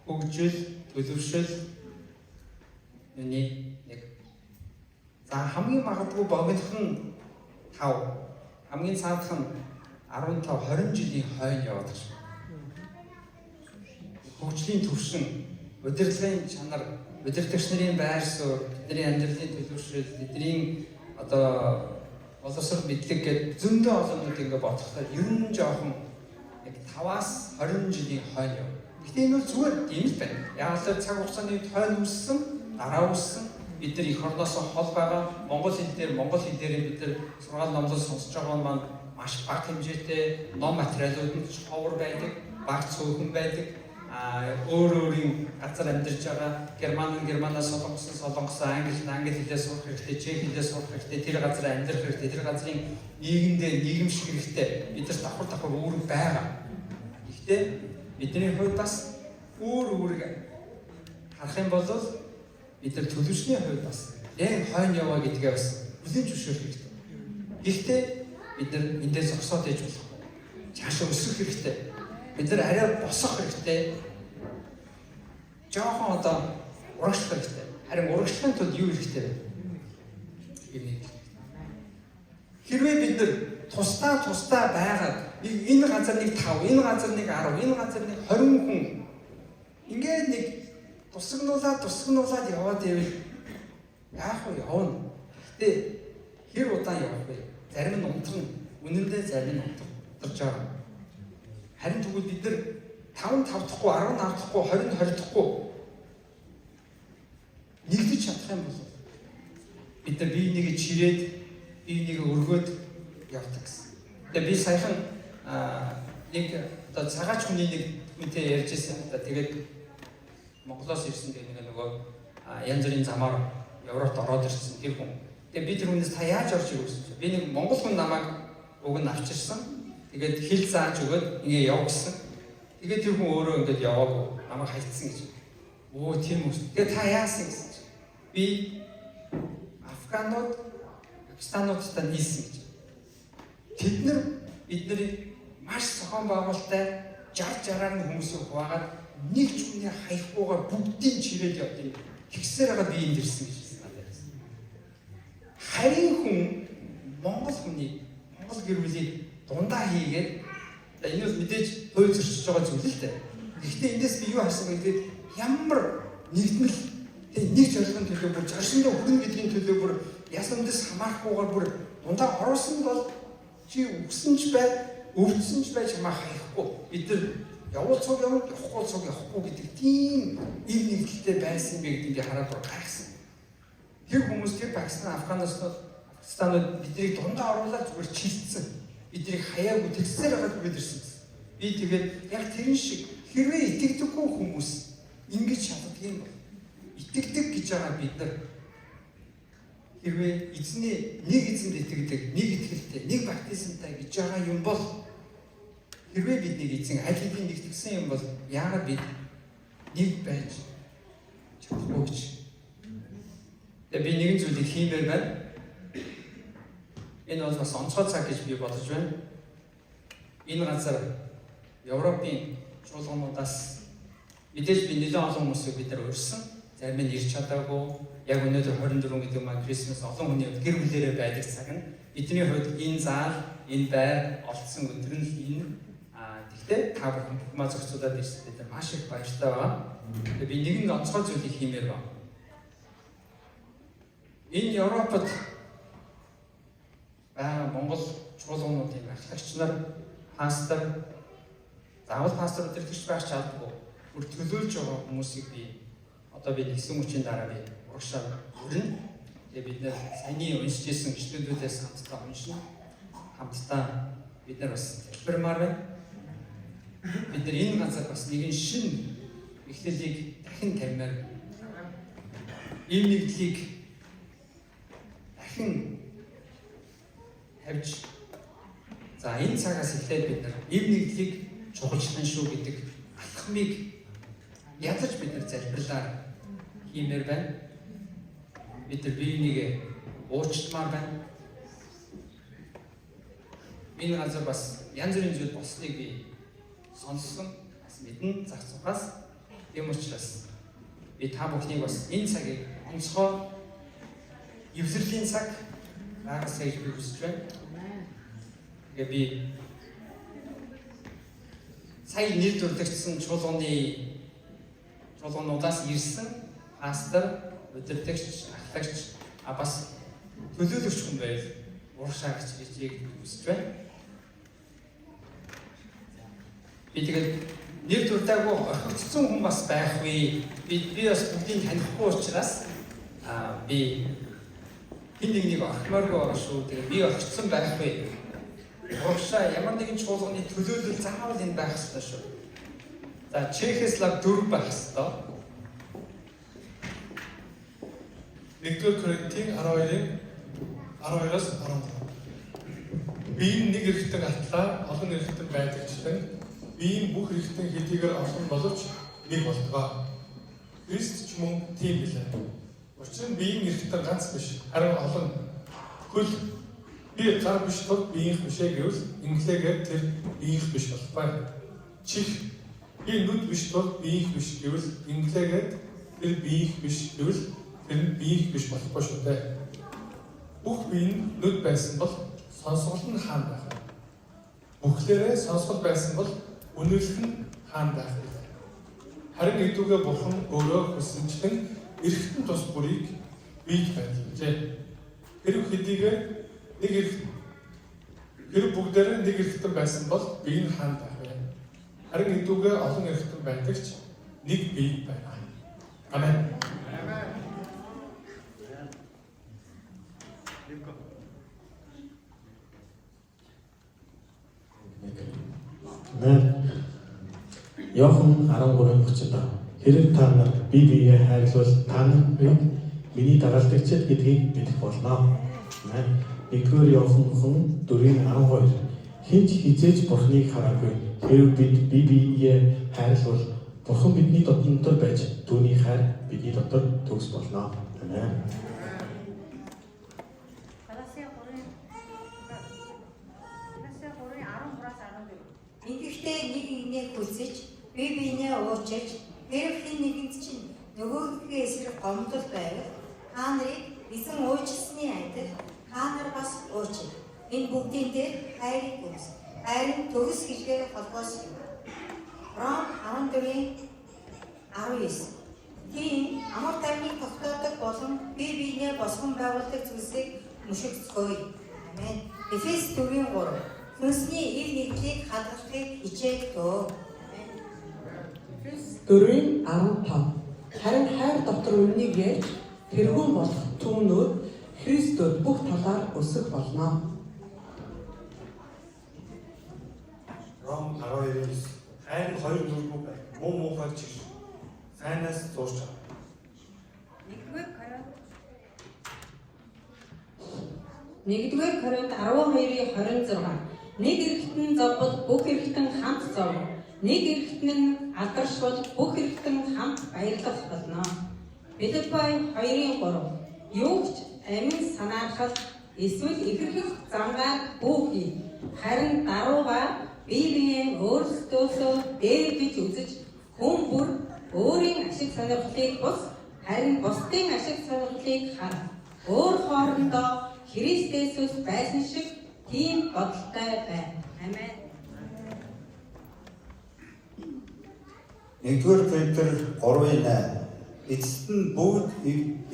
хөгжил, төлөвшөл нэг за хамгийн магадгүй богинохон 5, хамгийн цаадах нь 15-20 жилийн хойно яваад гэж. Хөгжлийн төвшин, удирдлагын чанар, удирдагч нарын байр суурь, бидний амьдралын төлөвшөл, бидний одоо боловсрол мэдлэг гэдэг зөндөө олоннууд ингэ бодохоор ер нь жоохон яг 5-аас 20 жилийн хойно яв. Гэхдээ энэ бол зүгээр юм л байна. Яг л цаг хугацааны хойно үссэн, дараа үссэн бид нар эх орноос хол байгаа Монгол хэл дээр бид нар сургаал номлол сонсож байгаа маань маш бага хэмжээтэй ном материалууд нь ховор байдаг, бага цөөхөн байдаг. Өөрийн газар амьдарч байгаа Германаас солонгос, англи хэлээр сурах хэрэгтэй, чех хэлээр сурах хэрэгтэй, тэр газар амьдрах хэрэгтэй, тэр газрын нийгэмдээ нийгэмших хэрэгтэй. Бид нар давхар үүрэг байгаа. Гэхдээ бидний хувьд бас үүрэг харах юм бол бид нар төлөвшний хувьд бас яг хойно яваа гэдгээ бас бүлээн зөвшөөрөх хэрэгтэй. Гэхдээ бид нар эндээ зогсоод ээж болохгүй. Цаашаа өсөх хэрэгтэй. Бид нар арай босох хэрэгтэй. Жохон одоо урагшлах хэрэгтэй. Харин урагшлахын тулд юу хэрэгтэй вэ? Хэрвээ бид нар тусдаа байгаад энэ газар нэг 5, энэ газар нэг 10, энэ газар нэг 20 хүн ингээд нэг тусагнуулаад яваад ивэл яах вэ? Явна. Гэтэ хэр удаан явах вэ? Зарим нь унтарна. Үнэндээ зарим нь унтарч байгаа. Харин тэгвэл бид нар 5 тавдахгүй, 10 авдахгүй, 20 хоригдохгүй нэгдэж чадах юм бол бид нар биенийгээ чирээд, биенийгээ өргөөд явдаг гэсэн. Тэгээ би саяхан нэг одоо цагаач хүний нэг хүнтэй ярьж байсан. Тэгээд Монголоос ирсэн нэг нөгөө янз бүрийн замаар Европт ороод ирсэн тэр хүн. Тэгээ би тэр хүнээс та яаж орж ирэх вэ? Би нэг монгол хүн намайг уг нь авчирсан. Тэгээд хил зааж өгөөд ингээ яв гэсэн. Тэгээд тэр хүн өөрөө ингээд яваагүй. Намайг хайцсан гэж. Өө тийм үү. Тэгээд та яасан гэсэн чинь. Би Афганууд, Пакистануудтай нийлсэн гэж. Тэд нар бидний маш зохион байгуулалттай 60-60-аар нь хүмүүсийг хуваагаад нэг ч хүний хаяггүйгээр бүгдийг чирээд явдیں۔ Тэгсээр байгаа би энд ирсэн гэж хэлсэн. Харин хүн Монгол хүний Монгол гэр бүлийг дундаа хийгээд энэ бол мэдээж хууль зөрчиж байгаа зүйл л дээ. Гэхдээ эндээс би юу харсан бэ гэхээр ямар нэгдмэл нэг зорилгын төлөө бүр заршиндаа хүрнэ гэдгийн төлөө бүр ясандас хамаарахгүйгээр бүр дундаа оруулсан бол чи өгсөн ч бай, өвдсөн ч бай чамаа хаяхгүй. Бид нар явуулцог явах, явахгүй цог явахгүй гэдэг тийм ив нэгдэлтэй байсан бэ гэдгийг хараад бүр гайхсан. Тэр хүмүүс тэр Пакистан, Афганистанууд биднийг дундаа оруулаад зүгээр чилсэн. Биднийг хаяагүй тэгсээр хагаад бид ирсэн. Би тэгээд яг тэрэн шиг хэрвээ итгэдэггүй хүмүүс ингэж чаддаг юм бол итгэдэг гэж байгаа бид нар хэрвээ эзний нэг эзэнд итгэдэг, нэг итгэлтэй, нэг баптизмтай гэж байгаа юм бол хэрвээ бидний эзэн аль хэдийн нэгтгэсэн юм бол яагаад бид нэг байж чадахгүй гэж. Тэгээ би нэгэн зүйлийг хиймээр байна. Энэ бол бас онцгой цаг гэж би бодож байна. Энэ газар Европын чуулгануудаас мэдээж би нэлээд олон хүмүүсийг бид нар урьсан. Зарим нь ирч чадаагүй. Яг өнөөдөр 24 гэдэг маань Крисмас олон хүний гэр бүлээрээ байдаг цаг нь. Бидний хувьд энэ зал, энэ байр олдсон өдөр нь энэ. Гэхдээ та бүхэн бүхмаа зохицуулаад ирсэн бид нар маш их баяртай байна. Тэгээ би нэгэн онцгой зүйлийг хиймээр байна. Энэ Европод Монгол чуулгануудын ахлагч нар пастор заавал пасторууд ирж байх чаддаггүй. Бүр төлөөлж байгаа хүмүүсийг би одоо би нэгэн хүчин дараа би урагшаа хүрнэ. Тэгээ бид нэр саяны уншиж ирсэн гişлүүдээс хамтдаа уншина. Хамтдаа бид нар бас тэлбэрмаар байна. Бид нар энэ газар бас нэгэн шин эхлэлийг дахин тамиар ийм нэгдлийг дахин тавьж за энэ цагаас эхлээд бид нар ийм нэгдлийг чухалчлан шүү гэдэг алхмыг ядаж бид нар залбирлаар хиймээр байна. Бид нар биенийг уучлмаар байна. Энэ газар бас янз бүрийн зүйл болсныг би сонссон. Бас мэдэн зах цухаас юм учраас би та бүхнийг бас энэ цагийг онцгой эвсэрлийн цаг наагасаа гэж би хүсэж байна. Тэгээ би сая нэр дүрлэгдсэн чуулгануудаас ирсэн пастор, удирдагч, ахлагч бас төлөөлөгч хүн байв. Урагшаа гэж хүсэж байна. Би тэгээд нэр дүрдаагүй орхигдсон хүн бас байхгүй. Би бас бүгдийг танихгүй учраас би хин нэгнийг орхимооргүй байгаа шүү. Тэгээд би орхигдсон байхгүй. Урагшаа ямар нэгэн чуулганы төлөөлөл заавал энэ байх ёстой шүү. За Чехословак 4 байх ёстой. 1-р Коринтын 12-оос 13. Биеийн нэг эрхтэн атлаа олон эрхтэн байдагчлан биеийн бүх эрхтэн хэдийгээр олон боловч нэг болтгоо. Христ ч мөн тийм билээ. Учир нь биеийн эрхтэн ганц биш, харин олон. Хөл би гар биш тул биеийнх бишээ гэвэл инглигээр тэр биеийнх биш болохгүй. Чих би нүд биш тул биеийнх биш гэвэл инглигээр тэр биеийнх биш гэвэл тэр биеийнх биш болохгүй шүү дээ. Бүх бие нь нүд байсан бол сонсгол нь хаан байх. Бүхлээрээ сонсгол байсан бол үнэлэх нь хаан байх. Харин эдүгээ бурхан өөрөө хүсэнчлэн эрхтэн тус бүрийг бийж байлгажээ. Хэрэг хэдийгээр нэг эрх хэрэг бүгдээрээ нэг эрхтэн байсан бол бие нь хаан байх юм. Харин эдүгээ олон эрхтэн байдагч нэг бие байна. Амен. Иохан 13:30 хэрэг та нар бие биеэ хайрлуул та нар миний дагалдагчид гэдгийг мэдэх болно. 1-р Иохан 4:12 Хинч хизээж Бурхныг хараагүй. Хэрв бид биеээ хайрлавал Бурхан бидний дотор байж түүний хайр бидний дотор төгс болно. Амен. Ингэхдээ нэг нэгнээ хүсэж, бие биенээ уучилж, хэрхэн нэгэнд чинь нөгөөдгөө эсрэг гомдол байвал та нарыг эзэн уучлсны адил та нар бас уучлаа. Энэ бүгдийн дээр хайрыг хүс. Хайрын төгс хэлгээр холбоос юм. Ром 14:19 Тийм амар тайвныг тогтоодог болон бие биенээ босгон байгуулдаг зүйлсийг мушигцгөөе. Амен. Эфес 4:3 Хүнсний ив нэгдлийг хадгалахыг хичээлдөө. 4:15 Харин хайр дотор үннийг ярьж тэргүүн болох түүнүүд Христэд бүх талаар өсөх болно. Ром 12-ээс хайр нь хоёр нүргүй бай. Муу муухай чиг. Сайнаас зурч ав. 1-р Коринт 12:26 Нэг эргэтэн зовбол бүх эргэтэн хамт зовно. Нэг эргэтэн нь алдаршвал бүх эргэтэн хамт баярлах болно. Филиппой 2:3 Юу ч амин санаахал эсвэл ихэрхэх замгаар бүүхий. Харин даруугаар бие биеэ өөрсдөөсөө дээр бич үзэж хүн бүр өөрийн ашиг сонирхлыг бус харин бусдын ашиг сонирхлыг хар. Өөр хоорондоо Христ Есүс байсан шиг тийм бодолтой байна. Амен. 1-р Петр 3:8 Эцэст нь бүгд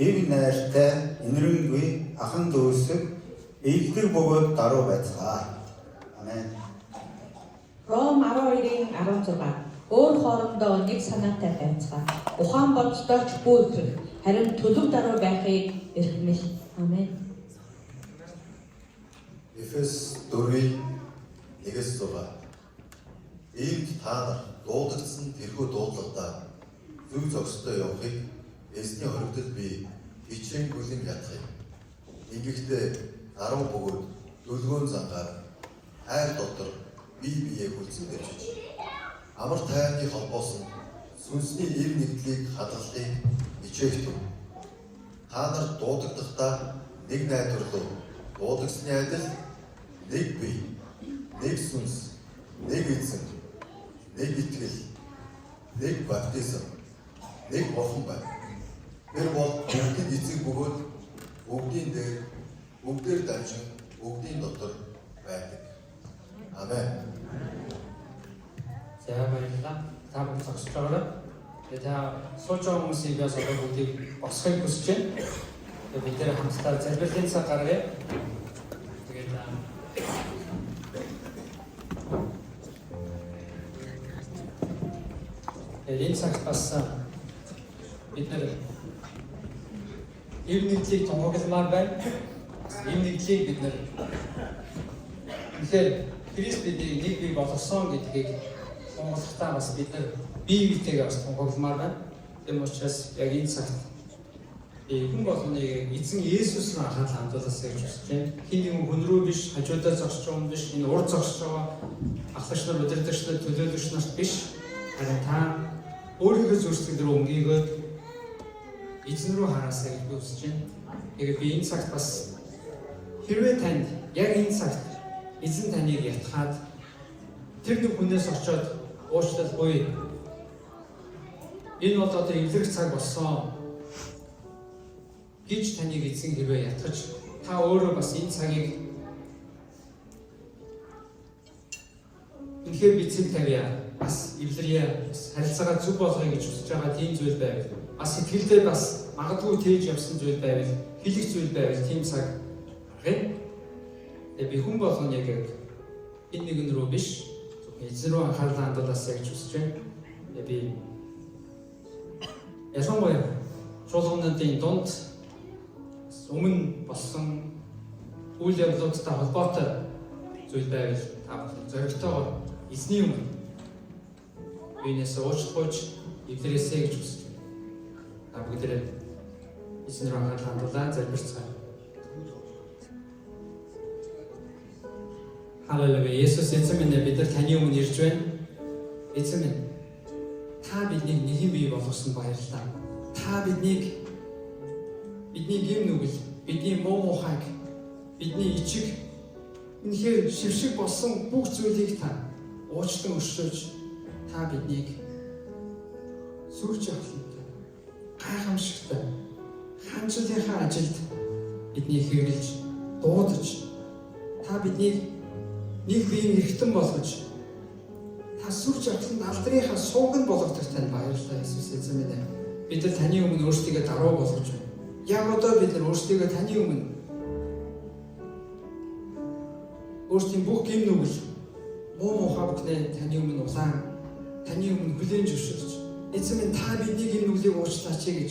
эв найртай, инэрэнгүй, ахан дүүсэг, эвлэг бөгөөд даруй байцгаа. Амен. Ром 12:16 Өөр хоорондоо нэг санаатай байцгаа. Ухаан бодолдооч бүүрэх, харин төлөв даруй байхыг эрхэмэл. Амен. Эфес 4:1-6 Иймд та нар дуудагдсан тэрхүү дуудлагадаа зөв зохистой явахыг эзний хоригдод би хичээн бүлэн ятгах. Ингэхдээ даруй бөгөөд дүлгөөн зангаар хайр дотор бие биеэ хүлцэн дэвшиж амар тайвны холбоос нь сүнсний ив нэгдлийг хадгалахыг хичээхтэн. Та нар дуудагдахдаа нэг найдварлав. Дуудагсны адил нэг бие, нэг сүнс, нэг эзэн, нэг итгэл, нэг баптизм, нэг Бурхан байна. Тэр бол бүгд эзэг бөгөөд бүгдийн дээр, бүгдээр дамжин, бүгдийн дотор байдаг. Амен. За баярлалаа. Та бүхэн зогсож байгаарай. Тэгээд та сууж байгаа хүмүүсийг бас одоо бүгдийг босхыг хүсэж байна. Тэгээд бид нэр хамтдаа залбирлын цаг гаргая. Тэгээд энэ цагт бас бид нэр ив нэгдлийг тунхагламаар байна. Ив нэгдлийг бид нэр тэгэхээр Христ бидний нэг бие болгосон гэдгийг тунхаглахдаа бас бид нар бие биетэйгээ бас тунхагламаар байна. Тийм учраас яг энэ цагт хүн болгоныг эзэн Есүс рүү хандлан хандуулсаа гэж хүсэж байна. Хин нэгэн хүн рүү биш, хажуудаа зогсож байгаа хүн биш, энэ урд зогсож байгаа ахлагч нар, удирдагч нар, төлөөлөгч нарт биш. Харин та өөрийнхөө зүрхсэг дээр өнгийгөөд эзэн рүү хараасаа гэж би хүсэж байна. Тэгээд би энэ цагт бас хэрвээ танд яг энэ цагт эзэн таныг ятгаад тэр нэг хүнээс очоод уучлал буй. Энэ бол одоо эвлэрэх цаг болсон гэж таныг эзэн хэрвээ ятгаж та өөрөө бас энэ цагийг үнэхээр бицэн тавья. Бас эвлэрье, харилцаагаа зүг болгоё гэж хүсэж байгаа тийм зүйл байвал бас сэтгэлдээ бас магадгүй тээж явсан зүйл байвал хэлэх зүйл байвал тийм цаг гаргая. Тэгээ би хүн болгоно яг энэ нэгэн рүү биш зөвхөн эзэн рүү анхаарлаа хандуулаасаа гэж хүсэж байна. Тэгээ би ясанбая чуулгануудын дунд өмнө болсон үйл явдлуудтай холбоотой зүйл байвал та бүхэн зоригтойгоор эзний өмнө биенээс уучлах эвлэрээсэй гэж хүсэж байна. Та бүгдээрээ эзэн рүү анхаарлаа хандуулаа залбирцгаая. Халелуя. Есүс эзэн минь бид нар таны өмнө ирж байна. Эзэн минь та биднийг нэгэн бий болгосон баярлалаа. Та бидний гэм нүгэл, бидний муу мухайг, бидний ичиг үнэхээр шившиг болсон бүх зүйлийг та уучлан өршөөж та биднийг сүрж авлаа. Гайхамшигтай хандлынхаа ажилд бидний хэрэглэж дуудаж та биднийг нэг биеийн эргэтэн болгож та сүрж авланд алдрынхаа сууг нь болгодог танд баярлалаа Иесус эзэн минь. Бид нар таны өмнө өөрсдийгөө даруй болгож байна. Яг одоо бид нар өөрсдийгөө таны өмнө өөрсдийн бүх гэм нүгэл муу мухай бүхнээ таны өмнө улаан таны өмнө хүлээн зөвшөөрч эзэн минь та бидний гэм нүглийг уучлаач гэж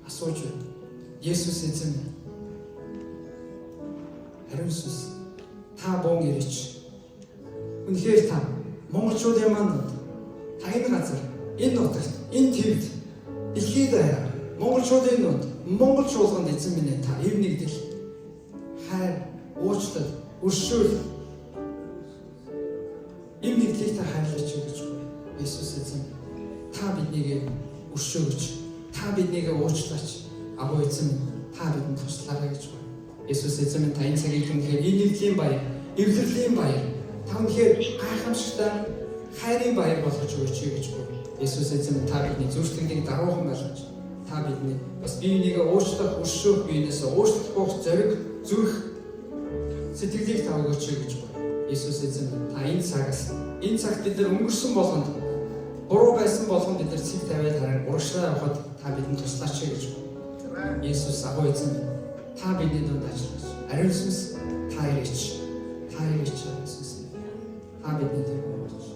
асууж байна. Есүс эзэн минь. Харин Иесус та бон ирэж үнэхээр та монголчуудын маань та энэ газар энэ нутагт энэ твд дэлхийд даяар монголчуудын нүд монгол чуулганд эзэн минь та эв нэгдэл хайр уучлал өршөөл эв нэгдлийг та хайрлаж өгч байна. Иесус эзэн та биднийг өршөөгч та биднийг уучлаач агуу эзэн та бидэнд туслаарай гэж байна. Иесус эзэн минь та энэ цагийг үнэхээр энэ нэгдлийн баяр эвлэрлийн баяр та үнэхээр гайхамшигтай хайрын баяр болгож өгөөч гэж байна. Иесус эзэн та бидний зүрхтгэлийг даруухан болгож та бидний бас биенийг уучлах, өршөөх, биенээс уучлах зориг зүрх сэтгэлийг та өгөөч гэж байна. Иесус эзэн та энэ цагт бид нар өнгөрсөн болгонд буруу байсан болгонд бид нар цэг тавиад харин урагшлаа явахад та бидэнд туслаач гэж байна. Иесус агуу эзэн та бидний дунд ажиллаж ариун сүнс та ирээч Иесус та бидний дунд ажиллаж.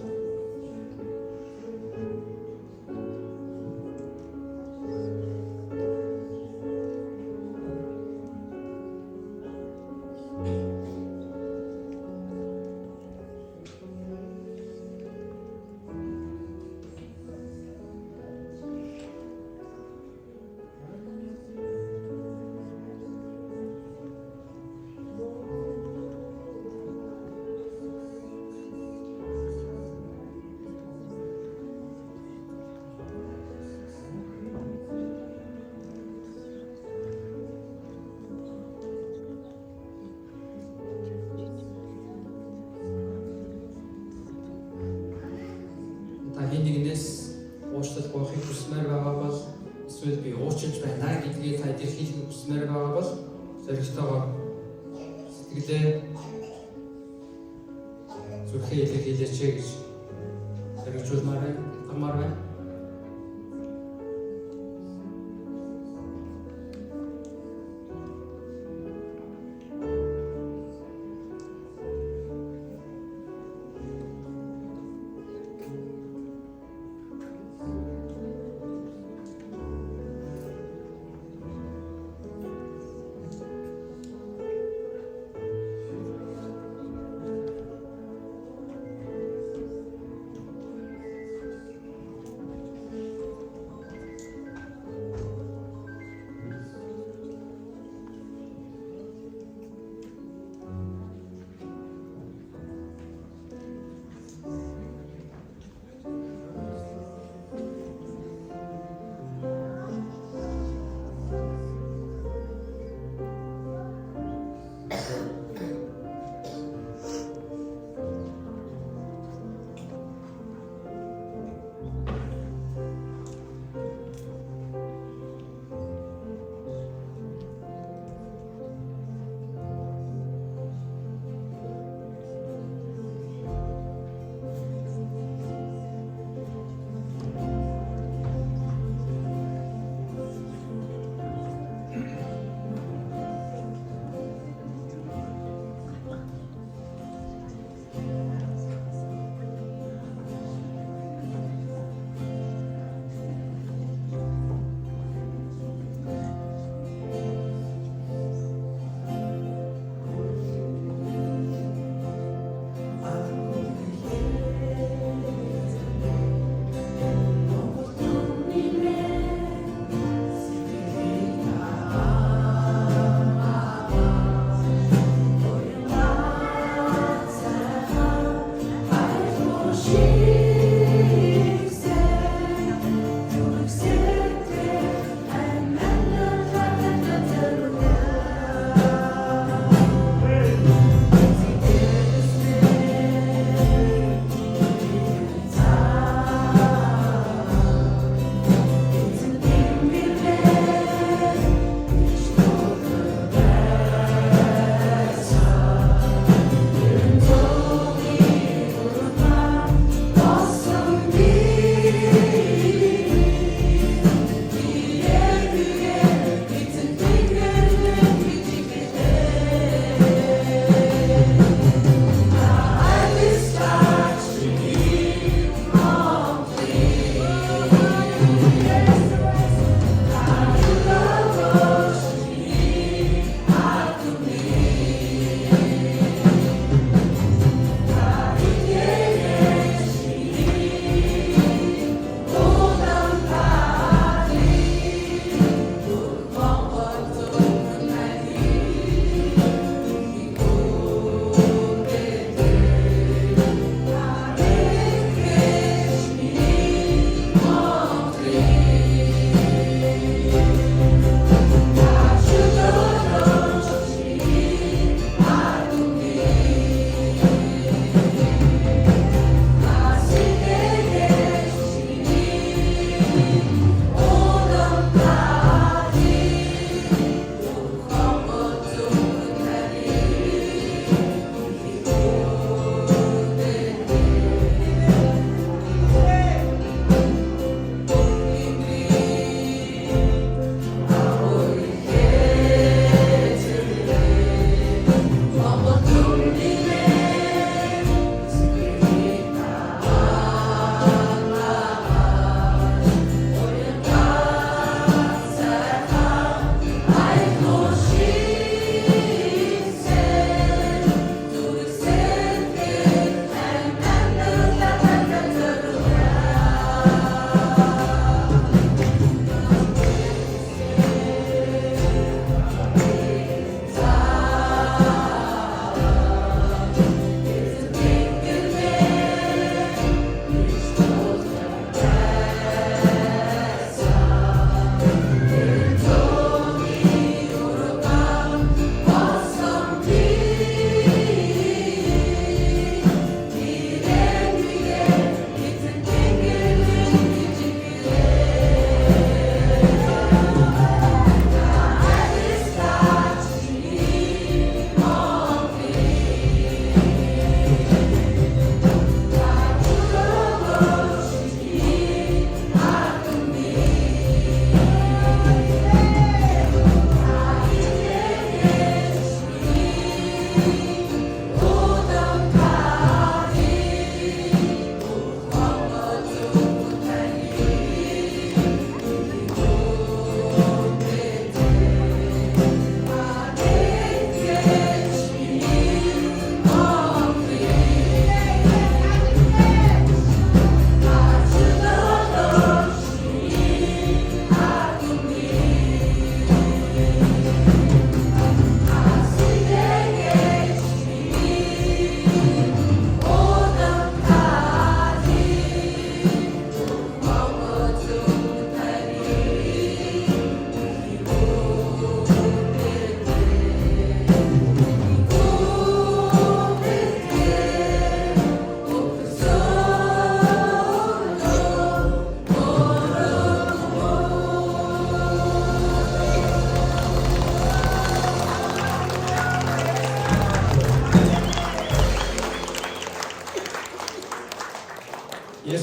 Нэгнээс уучлал гуйхыг хүсмээр байгаа бол эсвэл би уучлж байна гэдгийг та илэрхийлэх хүсмээр байгаа бол зоригтойгоор сэтгэлээ зүрхээ илэрхийлээч гэж зоригжуулмаар байна.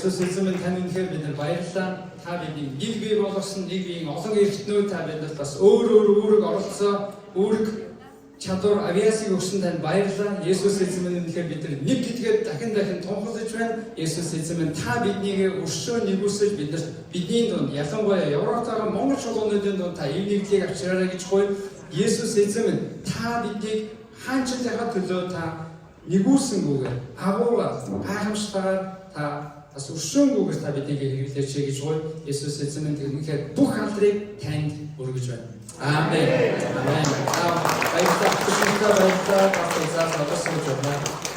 Есүс эзэн минь тань үнэхээр бид нар баярлалаа. Та бидний нэг бий болгосон, нэг биеийн олон эрхтнүүд та бидэнд бас өөрөөр оролцоо, үүрэг чадвар авиасыг өгсөн танд баярлалаа. Есүс эзэн минь үнэхээр бид нар нэг гэдгээд дахин тунхаглаж байна. Есүс эзэн минь та биднийг өршөө нэгүсэж бидний дунд ялангуяа Европтойгоо Монгол чуулгануудын дунд та ийм нэгдлийг авчираарай гэж хууя. Есүс эзэн минь та биднийг хаанчлахаа төлөө та нэгүүлсэнгүүгээр агуугаар гайхамшигтайгаар та бас өршөөнгүүгээр та биднийг хэрэглээч гэж хууя. Есүс эзэн минь тэгэхээр бүх алдрыг танд өргөж байна. Амен. Амен. Баярлалаа. Баярлалаа. Баярлалаа.